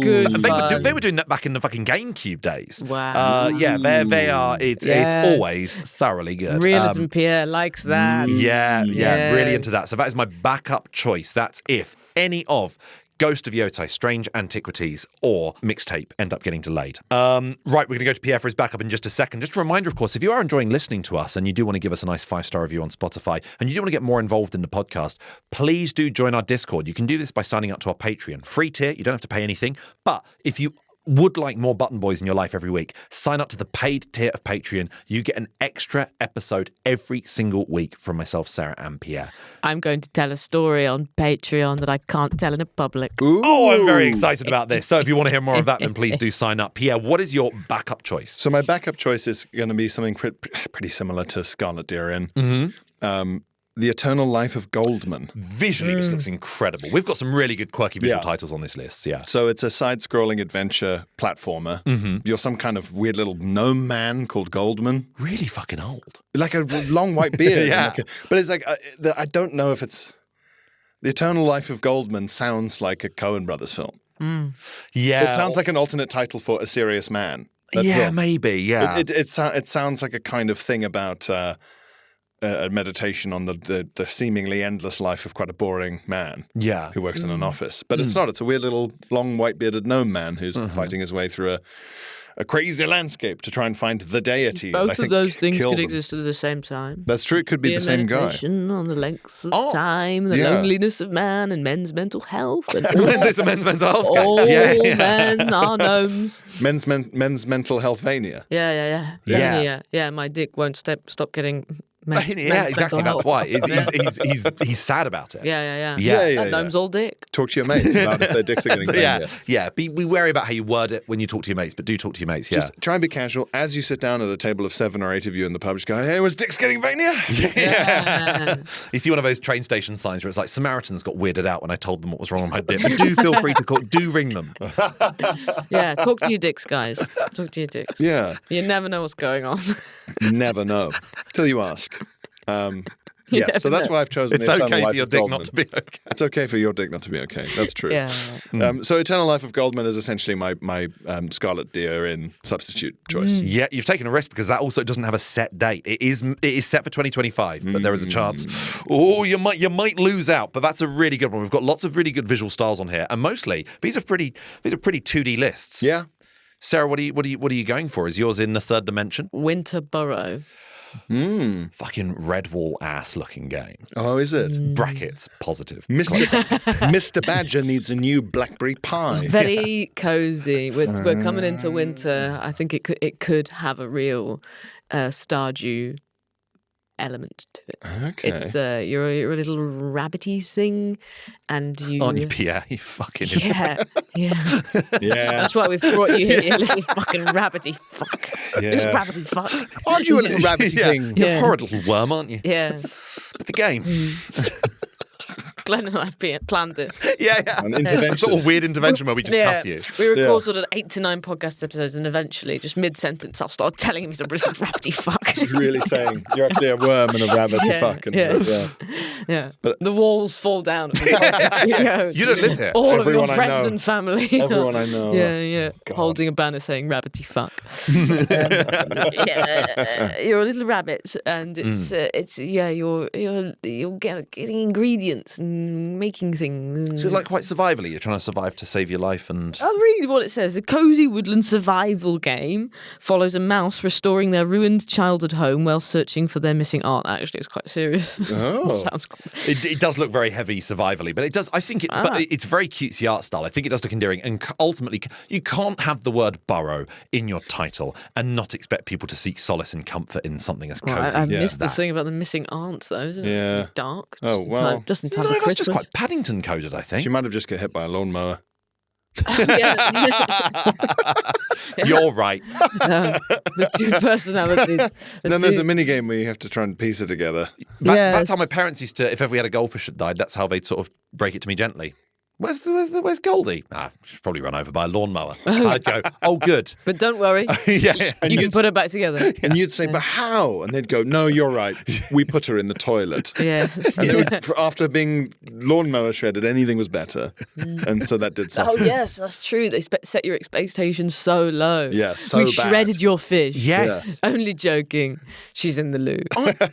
Speaker 1: were doing that back in the fucking GameCube days.
Speaker 5: Wow.
Speaker 1: They are. It's always thoroughly good.
Speaker 5: Realism, Pierre likes that.
Speaker 1: Really into that. So that is my backup choice. That's if any of Ghost of Yotai, Strange Antiquities, or Mixtape end up getting delayed. Right, we're going to go to Pierre for his backup in just a second. Just a reminder, of course, if you are enjoying listening to us and you do want to give us a nice 5-star review on Spotify and you do want to get more involved in the podcast, please do join our Discord. You can do this by signing up to our Patreon. Free tier, you don't have to pay anything. But if you would like more Button Boys in your life every week, sign up to the paid tier of Patreon. You get an extra episode every single week from myself, Sarah, and Pierre.
Speaker 5: I'm going to tell a story on Patreon that I can't tell in a public.
Speaker 6: Ooh.
Speaker 1: Oh, I'm very excited about this. So if you want to hear more of that, then please do sign up. Pierre, what is your backup choice?
Speaker 6: So my backup choice is going to be something pretty similar to Scarlet Deer Inn. Mm-hmm. The Eternal Life of Goldman.
Speaker 1: Visually, this looks incredible. We've got some really good quirky visual titles on this list, yeah.
Speaker 6: So it's a side-scrolling adventure platformer. Mm-hmm. You're some kind of weird little gnome man called Goldman.
Speaker 1: Really fucking old.
Speaker 6: Like a long white beard.
Speaker 1: Yeah.
Speaker 6: But it's like, I don't know if it's... The Eternal Life of Goldman sounds like a Coen Brothers film.
Speaker 1: Yeah.
Speaker 6: It sounds like an alternate title for A Serious Man.
Speaker 1: Maybe, yeah.
Speaker 6: It sounds like a kind of thing about... a meditation on the seemingly endless life of quite a boring man who works in an office. But it's not. It's a weird little long white-bearded gnome man who's fighting his way through a crazy landscape to try and find the deity.
Speaker 5: Both of those things could exist at the same time.
Speaker 6: That's true. It could be the same guy.
Speaker 5: Meditation on the length of time, the loneliness of man, and men's mental health. And
Speaker 1: Men's mental health.
Speaker 5: All men are gnomes.
Speaker 6: Men's mental healthvania.
Speaker 5: Yeah. My dick won't stop getting... Men's
Speaker 1: exactly. That's why he's sad about it.
Speaker 5: Yeah.
Speaker 6: That
Speaker 5: gnome's all dick.
Speaker 6: Talk to your mates about if their dicks are getting
Speaker 1: Be wary about how you word it when you talk to your mates, but do talk to your mates. Yeah.
Speaker 6: Just try and be casual as you sit down at a table of 7 or 8 of you in the pub. Just go, "Hey, was dicks getting vania?"
Speaker 1: Yeah. You see one of those train station signs where it's like, Samaritans got weirded out when I told them what was wrong with my dick. But do feel free to call. Do ring them.
Speaker 5: Yeah, talk to your dicks, guys. Talk to your dicks.
Speaker 6: Yeah.
Speaker 5: You never know what's going on.
Speaker 6: Never know till you ask. Yes, so that's why I've chosen
Speaker 1: It's
Speaker 6: the Eternal
Speaker 1: okay
Speaker 6: Life
Speaker 1: for your
Speaker 6: of
Speaker 1: dick
Speaker 6: Goldman.
Speaker 1: not to be okay.
Speaker 6: It's okay for your dick not to be okay. That's true.
Speaker 5: Yeah.
Speaker 6: So Eternal Life of Goldman is essentially my Scarlet Deer Inn substitute choice.
Speaker 1: Yeah, you've taken a risk because that also doesn't have a set date. It is set for 2025, but there is a chance. Oh, you might lose out, but that's a really good one. We've got lots of really good visual styles on here, and mostly these are pretty 2D lists.
Speaker 6: Yeah.
Speaker 1: Sarah, what are you going for? Is yours in the third dimension?
Speaker 5: Winter Burrow.
Speaker 1: Fucking Redwall ass looking game.
Speaker 6: Oh, is it?
Speaker 1: Brackets positive.
Speaker 6: Mr. Badger needs a new blackberry pie.
Speaker 5: Very cozy. We're coming into winter. I think it could have a real Stardew element to it.
Speaker 6: Okay.
Speaker 5: It's you're a little rabbity thing, and you
Speaker 1: Aren't you, Pierre? You fucking
Speaker 5: yeah.
Speaker 6: Yeah.
Speaker 5: That's why we've brought you here, you little fucking rabbity fuck.
Speaker 6: Yeah.
Speaker 5: Little rabbity fuck.
Speaker 6: Aren't you a little rabbity thing?
Speaker 1: You're a horrid little worm, aren't you?
Speaker 5: Yeah.
Speaker 1: But the game.
Speaker 5: Glenn and I planned this.
Speaker 1: Yeah.
Speaker 6: An intervention.
Speaker 1: Sort of weird intervention where we just cuss you.
Speaker 5: We record sort of 8 to 9 podcast episodes, and eventually, just mid-sentence, I'll start telling him he's a really rabbity fuck.
Speaker 6: Really saying you're actually a worm and a rabbit to fuck.
Speaker 5: Yeah. But the walls fall down. You
Speaker 1: don't live here.
Speaker 5: All
Speaker 6: Everyone
Speaker 5: of your
Speaker 6: I
Speaker 5: friends
Speaker 6: know.
Speaker 5: and family.
Speaker 6: Everyone I know.
Speaker 5: Yeah.
Speaker 6: God.
Speaker 5: Holding a banner saying rabbity fuck. You're a little rabbit, and you're getting ingredients and and making things.
Speaker 1: So like quite survivally, you're trying to survive to save your life and...
Speaker 5: I'll read what it says. A cozy woodland survival game follows a mouse restoring their ruined childhood home while searching for their missing aunt. Actually, it's quite serious.
Speaker 6: Oh.
Speaker 5: Sounds cool.
Speaker 1: It does look very heavy survivally, but it does. I think but it's very cutesy art style. I think it does look endearing, and ultimately, you can't have the word burrow in your title and not expect people to seek solace and comfort in something as cozy.
Speaker 5: I
Speaker 1: as
Speaker 5: missed the
Speaker 1: that.
Speaker 5: thing about the missing aunt, though, isn't it?
Speaker 6: Yeah.
Speaker 5: It's dark.
Speaker 6: Oh, well.
Speaker 5: Just in time
Speaker 1: No,
Speaker 5: for
Speaker 1: that's
Speaker 5: Christmas.
Speaker 1: just quite Paddington coded, I think.
Speaker 6: She might have just got hit by a lawnmower.
Speaker 1: You're right.
Speaker 5: The two personalities.
Speaker 6: Then there's a mini game where you have to try and piece it together.
Speaker 1: That's how my parents used to. If ever we had a goldfish that died, that's how they'd sort of break it to me gently. Where's Goldie? She's probably run over by a lawnmower. I'd go, oh, good.
Speaker 5: But don't worry.
Speaker 1: Yeah.
Speaker 5: You can put it back together.
Speaker 6: And you'd say, but how? And they'd go, no, you're right. We put her in the toilet.
Speaker 5: Yes.
Speaker 6: And they would, after being lawnmower shredded, anything was better. And so that did
Speaker 5: Oh,
Speaker 6: something.
Speaker 5: yes, that's true. They set your expectations so low.
Speaker 6: Yeah, so
Speaker 5: we
Speaker 6: bad.
Speaker 5: shredded your fish.
Speaker 1: Yes.
Speaker 5: Only joking. She's in the loo.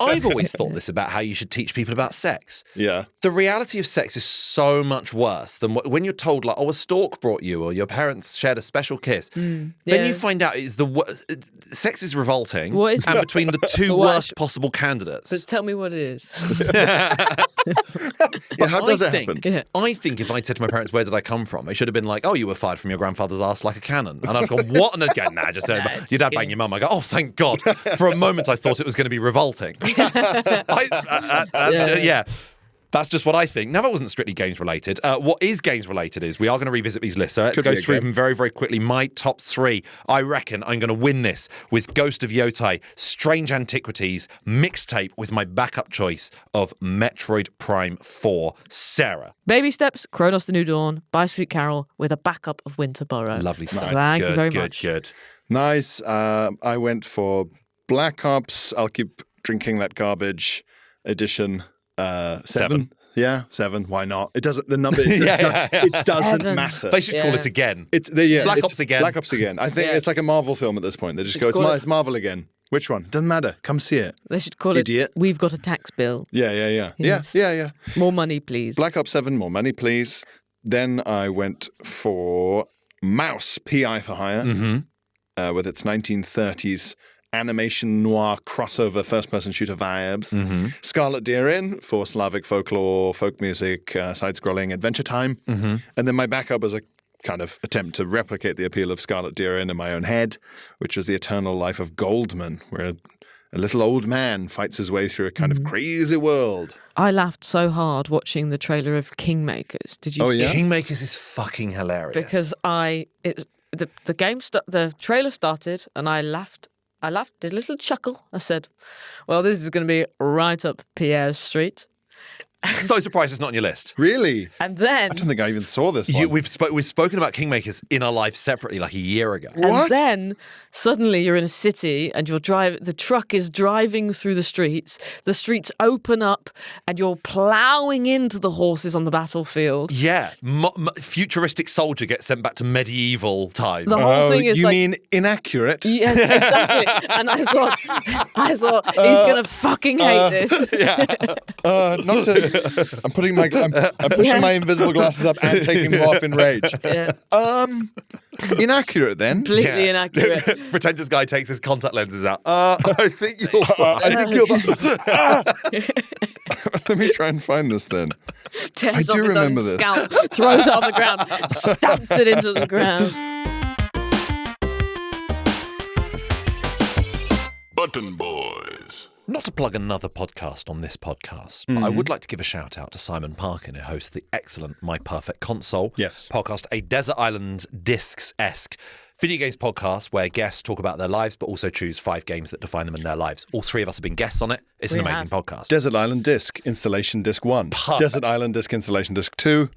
Speaker 1: I've always thought this about how you should teach people about sex.
Speaker 6: Yeah.
Speaker 1: The reality of sex is so much worse than when you're told, like, oh, a stork brought you, or your parents shared a special kiss. Then
Speaker 5: yeah.
Speaker 1: you find out is the worst. Sex is revolting,
Speaker 5: What is
Speaker 1: and
Speaker 5: it?
Speaker 1: between the two
Speaker 5: What?
Speaker 1: worst possible candidates.
Speaker 5: But tell me what it is.
Speaker 6: Yeah, how does it happen?
Speaker 5: Yeah.
Speaker 1: I think if I'd said to my parents, where did I come from? They should have been like, oh, you were fired from your grandfather's ass like a cannon. And I've gone, what? And again, nah, just said, your dad banged your mum. I go, oh, thank God. For a moment, I thought it was going to be revolting. Yeah. That's just what I think. Now, that wasn't strictly games related. What is games related is we are going to revisit these lists. So let's
Speaker 6: Could
Speaker 1: go
Speaker 6: be a
Speaker 1: through
Speaker 6: game.
Speaker 1: them very, very quickly. My top three. I reckon I'm going to win this with Ghost of Yotai, Strange Antiquities, Mixtape with my backup choice of Metroid Prime 4. Sarah.
Speaker 5: Baby Steps, Kronos the New Dawn, By Sweet Carol with a backup of Winter Burrow.
Speaker 1: Lovely stuff.
Speaker 5: Thank you
Speaker 1: Good,
Speaker 5: very
Speaker 1: good,
Speaker 5: much.
Speaker 1: Good.
Speaker 6: Nice. I went for Black Ops. I'll keep drinking that garbage edition. 7. Yeah, 7. Why not? It doesn't. The number. It doesn't
Speaker 5: 7.
Speaker 6: matter.
Speaker 1: They should call it again.
Speaker 6: It's
Speaker 1: Black Ops again.
Speaker 6: Black Ops again. I think
Speaker 5: Yes.
Speaker 6: it's like a Marvel film at this point. They just
Speaker 5: Should
Speaker 6: go,
Speaker 5: call
Speaker 6: it's Marvel again. Which one? Doesn't matter. Come see it.
Speaker 5: They should call
Speaker 6: Idiot.
Speaker 5: it We've Got a Tax Bill.
Speaker 6: Yeah.
Speaker 5: Yes.
Speaker 6: Yeah.
Speaker 5: More money, please.
Speaker 6: Black Ops 7, more money, please. Then I went for Mouse, PI for Hire, with its 1930s animation noir crossover first-person shooter vibes. Scarlet Deer Inn for Slavic folklore, folk music, side-scrolling adventure time. And then my backup was a kind of attempt to replicate the appeal of Scarlet Deer Inn in my own head, which was The Eternal Life of Goldman, where a little old man fights his way through a kind of crazy world.
Speaker 5: I laughed so hard watching the trailer of Kingmakers. Did you
Speaker 6: Oh,
Speaker 5: see
Speaker 6: yeah?
Speaker 5: it?
Speaker 1: Kingmakers is fucking hilarious.
Speaker 5: Because the trailer started and I laughed, did a little chuckle. I said, well, this is going to be right up Pierre's street.
Speaker 1: So surprised it's not on your list.
Speaker 6: Really?
Speaker 5: And then,
Speaker 6: I don't think I even saw this one.
Speaker 1: We've spoken about Kingmakers in our lives separately like a year ago.
Speaker 5: and then suddenly you're in a city and the truck is driving through the streets open up and you're ploughing into the horses on the battlefield.
Speaker 1: Yeah, futuristic soldier gets sent back to medieval times.
Speaker 5: The whole thing is
Speaker 6: you
Speaker 5: like,
Speaker 6: mean inaccurate?
Speaker 5: yes, exactly. And I thought he's gonna fucking hate this.
Speaker 6: Not to. I'm putting I'm pushing my invisible glasses up and taking them off in rage.
Speaker 5: Yeah.
Speaker 6: Inaccurate then.
Speaker 5: Completely inaccurate.
Speaker 1: Pretentious guy takes his contact lenses out. I think you're fine.
Speaker 6: I think you're. Let me try and find this then.
Speaker 5: Tears
Speaker 6: I
Speaker 5: off
Speaker 6: do
Speaker 5: his own
Speaker 6: remember this.
Speaker 5: scalp, throws it on the ground, stamps it into the ground.
Speaker 4: Button Boys.
Speaker 1: Not to plug another podcast on this podcast, but I would like to give a shout out to Simon Parkin, who hosts the excellent My Perfect Console podcast, a Desert Island Discs-esque video games podcast where guests talk about their lives, but also choose 5 games that define them in their lives. All 3 of us have been guests on it. It's an
Speaker 5: We
Speaker 1: amazing podcast.
Speaker 6: Desert Island Disc Installation Disc 1.
Speaker 1: Perfect.
Speaker 6: Desert Island Disc Installation Disc 2.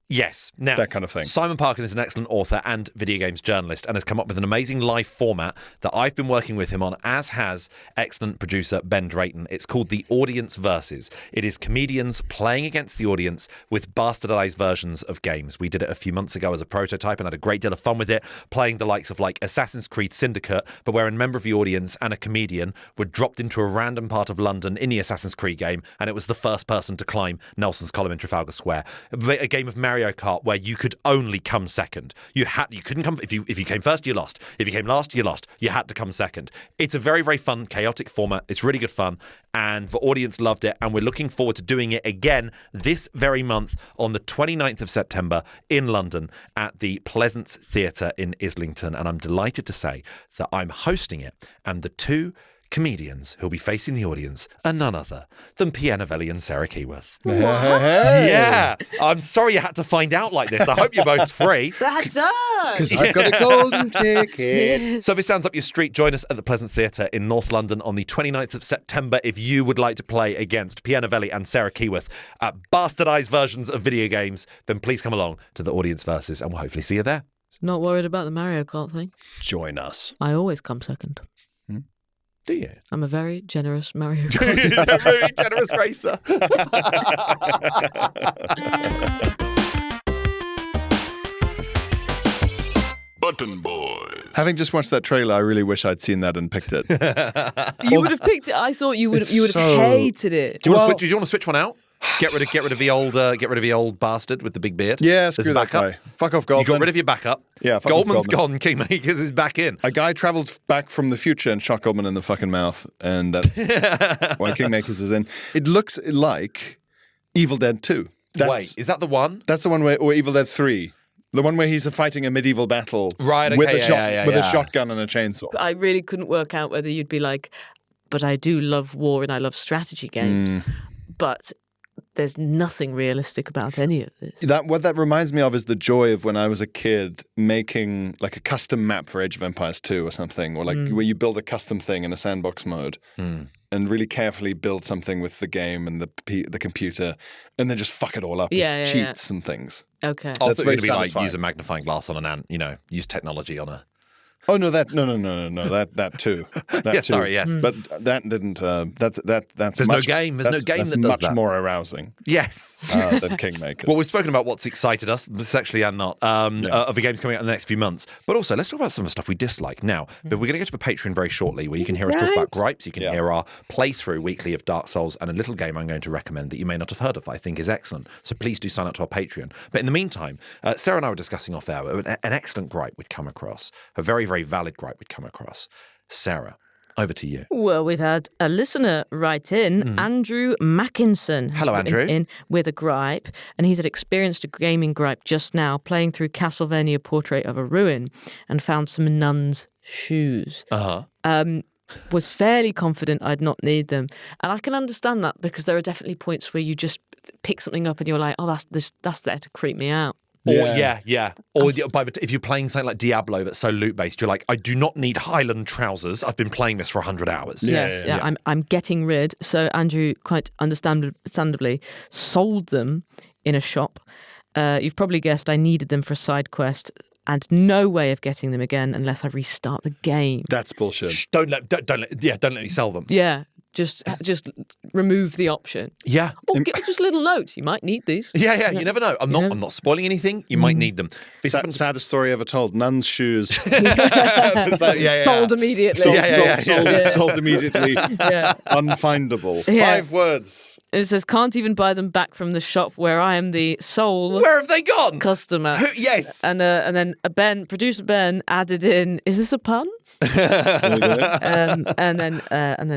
Speaker 1: Yes. Now,
Speaker 6: that kind of thing.
Speaker 1: Simon Parkin is an excellent author and video games journalist and has come up with an amazing live format that I've been working with him on, as has excellent producer Ben Drayton. It's called The Audience Versus. It is comedians playing against the audience with bastardized versions of games. We did it a few months ago as a prototype and had a great deal of fun with it, playing the likes of like Assassin's Creed Syndicate, but where a member of the audience and a comedian were dropped into a random part of London in the Assassin's Creed game, and it was the first person to climb Nelson's Column in Trafalgar Square. A game of Mario Kart where you could only come second. You couldn't come if you came first, you lost. If you came last, you lost. You had to come second. It's a very, very fun, chaotic format. It's really good fun, and the audience loved it, and we're looking forward to doing it again this very month on the 29th of September in London at the Pleasance Theatre in Islington, and I'm delighted to say that I'm hosting it, and the two comedians who'll be facing the audience are none other than Pierre and Sarah Keyworth. Yeah. I'm sorry you had to find out like this. I hope you're both free.
Speaker 5: That's us.
Speaker 6: Because I've got a golden ticket.
Speaker 1: So if it sounds up your street, join us at the Pleasance Theatre in North London on the 29th of September if you would like to play against Pierre Novelli and Sarah Keyworth at bastardized versions of video games. Then please come along to the Audience Versus and we'll hopefully see you there.
Speaker 5: Not worried about the Mario Kart thing.
Speaker 6: Join us.
Speaker 5: I always come second.
Speaker 1: Do you?
Speaker 5: I'm a very generous Mario Kart.
Speaker 1: Very generous racer.
Speaker 4: Button Boys.
Speaker 6: Having just watched that trailer, I really wish I'd seen that and picked it.
Speaker 5: You would have picked it. I thought you would have
Speaker 6: so-
Speaker 5: hated it.
Speaker 1: Do you want to switch one out? Get rid of the old bastard with the big beard.
Speaker 6: Yeah,
Speaker 1: As
Speaker 6: screw that
Speaker 1: backup.
Speaker 6: guy. Fuck off Goldman.
Speaker 1: You got rid of your backup.
Speaker 6: Yeah, fuck off
Speaker 1: Goldman's
Speaker 6: Goldman.
Speaker 1: gone. Kingmakers is back in.
Speaker 6: A guy travelled back from the future and shot Goldman in the fucking mouth, and that's why Kingmakers is in. It looks like Evil Dead 2.
Speaker 1: Wait, is that the one?
Speaker 6: That's the one or Evil Dead 3. The one where he's fighting a medieval battle
Speaker 1: Right, okay,
Speaker 6: with a
Speaker 1: yeah.
Speaker 6: shotgun and a chainsaw.
Speaker 5: I really couldn't work out whether you'd be like, but I do love war and I love strategy games. But there's nothing realistic about any of this.
Speaker 6: What that reminds me of is the joy of when I was a kid making like a custom map for Age of Empires 2 or something, or like where you build a custom thing in a sandbox mode and really carefully build something with the game and the computer, and then just fuck it all up with cheats and things.
Speaker 5: Okay.
Speaker 1: I
Speaker 6: That's
Speaker 1: thought it
Speaker 6: very
Speaker 1: would be like
Speaker 6: satisfying.
Speaker 1: use a magnifying glass on an ant, use technology on a...
Speaker 6: Oh no, that too. That
Speaker 1: Yeah,
Speaker 6: too.
Speaker 1: sorry, yes.
Speaker 6: But that didn't. That's
Speaker 1: There's no game. There's no game
Speaker 6: that's
Speaker 1: that does
Speaker 6: much
Speaker 1: that.
Speaker 6: more arousing
Speaker 1: Yes.
Speaker 6: than Kingmakers.
Speaker 1: Well, we've spoken about what's excited us, sexually and not, of the games coming out in the next few months. But also, let's talk about some of the stuff we dislike. Now, but we're going to get to the Patreon very shortly, where you can hear us talk about gripes. You can hear our playthrough weekly of Dark Souls and a little game I'm going to recommend that you may not have heard of that I think is excellent. So please do sign up to our Patreon. But in the meantime, Sarah and I were discussing off air an excellent gripe we'd come across, a very, very valid gripe we'd come across. Sarah, over to you.
Speaker 5: Well, we've had a listener write in, Andrew Mackinson.
Speaker 1: Hello,
Speaker 5: who's written
Speaker 1: Andrew.
Speaker 5: In with a gripe, and he's had experienced a gaming gripe just now, playing through Castlevania Portrait of a Ruin, and found some nun's shoes. Was fairly confident I'd not need them, and I can understand that because there are definitely points where you just pick something up and you're like, oh, that's there to creep me out.
Speaker 1: Or Or if you're playing something like Diablo that's so loot-based, you're like, I do not need Highland trousers. I've been playing this for 100 hours.
Speaker 5: Yes, I'm getting rid. So Andrew, quite understandably, sold them in a shop. You've probably guessed I needed them for a side quest, and no way of getting them again unless I restart the game.
Speaker 6: That's bullshit.
Speaker 1: Shh, don't let me sell them.
Speaker 5: Yeah. Just remove the option.
Speaker 1: Yeah.
Speaker 5: Or give just a little note. You might need these.
Speaker 1: Yeah. You never know. I'm not spoiling anything. You might need them. This happens-
Speaker 6: Saddest story ever told. Nun's shoes.
Speaker 5: Sold immediately.
Speaker 6: Sold immediately. Unfindable.
Speaker 5: Yeah.
Speaker 6: 5 words.
Speaker 5: And it says, can't even buy them back from the shop where I am the sole
Speaker 1: Where have they gone?
Speaker 5: customer.
Speaker 1: Yes.
Speaker 5: And then producer Ben added in, is this a pun? And then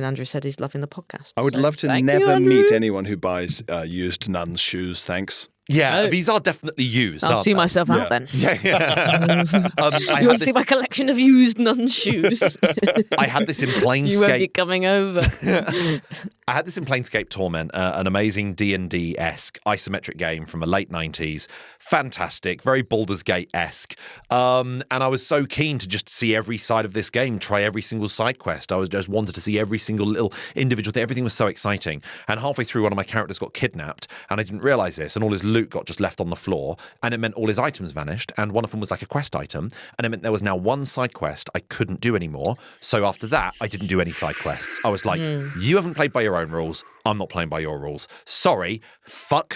Speaker 5: Andrew said he's loving the podcast.
Speaker 6: I would
Speaker 5: So
Speaker 6: love to
Speaker 5: thank you,
Speaker 6: never
Speaker 5: Andrew.
Speaker 6: meet anyone who buys used nun's shoes. Thanks.
Speaker 1: Yeah,
Speaker 5: Oh.
Speaker 1: these are definitely used.
Speaker 5: I'll
Speaker 1: aren't
Speaker 5: see
Speaker 1: they?
Speaker 5: myself out then.
Speaker 1: Yeah. I
Speaker 5: You want
Speaker 1: had
Speaker 5: to see
Speaker 1: this-
Speaker 5: my collection of used nun's shoes?
Speaker 1: I had this in
Speaker 5: You won't be
Speaker 1: Planescape.
Speaker 5: coming over.
Speaker 1: I had this in Planescape Torment, an amazing D&D-esque isometric game from the late 90s. Fantastic, very Baldur's Gate-esque. And I was so keen to just see every side of this game, try every single side quest. I just wanted to see every single little individual thing. Everything was so exciting. And halfway through, one of my characters got kidnapped, and I didn't realise this, and all his loot loot got just left on the floor, and it meant all his items vanished, and one of them was like a quest item, and it meant there was now one side quest I couldn't do anymore. So after that, I didn't do any side quests. I was like, you haven't played by your own rules. I'm not playing by your rules. Sorry, fuck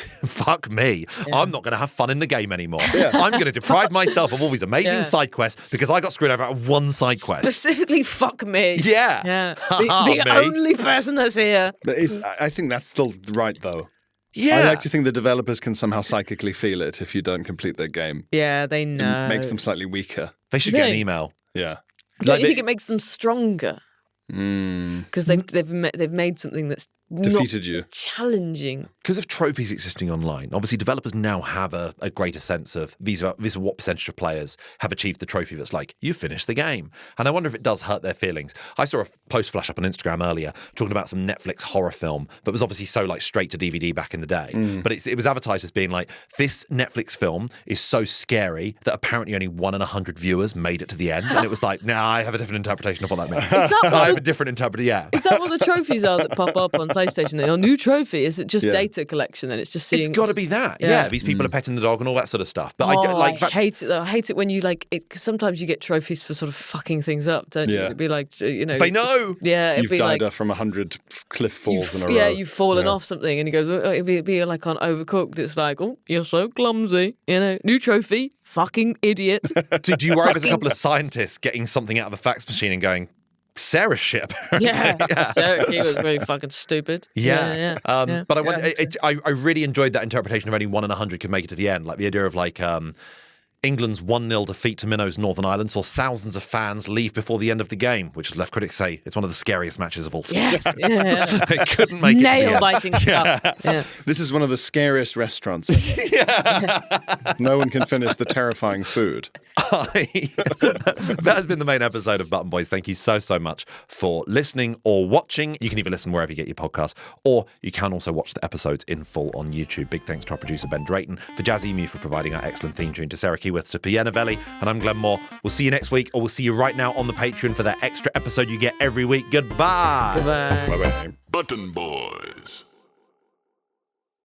Speaker 1: me. I'm not going to have fun in the game anymore. I'm going to deprive myself of all these amazing side quests because I got screwed over at one side quest.
Speaker 5: Specifically, fuck me.
Speaker 1: Yeah.
Speaker 5: The only person that's here.
Speaker 6: But I think that's still right, though.
Speaker 1: Yeah.
Speaker 6: I like to think the developers can somehow psychically feel it if you don't complete their game.
Speaker 5: Yeah, they know.
Speaker 6: It makes them slightly weaker.
Speaker 1: They should get an email.
Speaker 6: Yeah.
Speaker 5: Don't you think it makes them stronger? Because they've made something that's
Speaker 6: Defeated you.
Speaker 5: Challenging.
Speaker 1: Because of trophies existing online, obviously developers now have a greater sense of these are what percentage of players have achieved the trophy that's like, you finished the game. And I wonder if it does hurt their feelings. I saw a post flash up on Instagram earlier talking about some Netflix horror film that was obviously so like straight to DVD back in the day. But it was advertised as being like, this Netflix film is so scary that apparently only 1 in 100 viewers made it to the end. And it was like, nah, I have a different interpretation of what that means. I have a different interpretation, yeah.
Speaker 5: Is that what the trophies are that pop up on PlayStation? Your new trophy? Is it just data collection? Then it's just seeing.
Speaker 1: It's got to be that. Yeah, these people are petting the dog and all that sort of stuff. But I
Speaker 5: hate it though. I hate it when you like it. Cause sometimes you get trophies for sort of fucking things up, don't you? It'd be like, you know,
Speaker 1: they know.
Speaker 5: Yeah,
Speaker 6: you've died from 100 cliff falls in a row.
Speaker 5: Yeah, you've fallen off something, and he goes, it'd be like on Overcooked. It's like, oh, you're so clumsy. You know, new trophy, fucking idiot.
Speaker 1: Do you worry there's a couple of scientists getting something out of the fax machine and going, Sarah's ship?
Speaker 5: Sarah, he was very fucking stupid.
Speaker 1: But I really enjoyed that interpretation of only 1 in 100 could make it to the end. Like the idea of like England's 1-0 defeat to Minnow's Northern Ireland saw thousands of fans leave before the end of the game, which left critics say it's one of the scariest matches of all time.
Speaker 5: Yes,
Speaker 1: It couldn't make it to the end.
Speaker 5: Nail-biting stuff. Yeah.
Speaker 6: This is one of the scariest restaurants. No one can finish the terrifying food.
Speaker 1: That has been the main episode of Button Boys. Thank you so much for listening or watching. You can either listen wherever you get your podcasts, or you can also watch the episodes in full on YouTube. Big thanks to our producer Ben Drayton, for Jazzy Emu for providing our excellent theme tune, to Sarah Keyworth, to Pierre Novelli, and I'm Glenn Moore. We'll see you next week, or we'll see you right now on the Patreon for that extra episode you get every week. Goodbye.
Speaker 5: Goodbye.
Speaker 6: Bye-bye.
Speaker 4: Button Boys.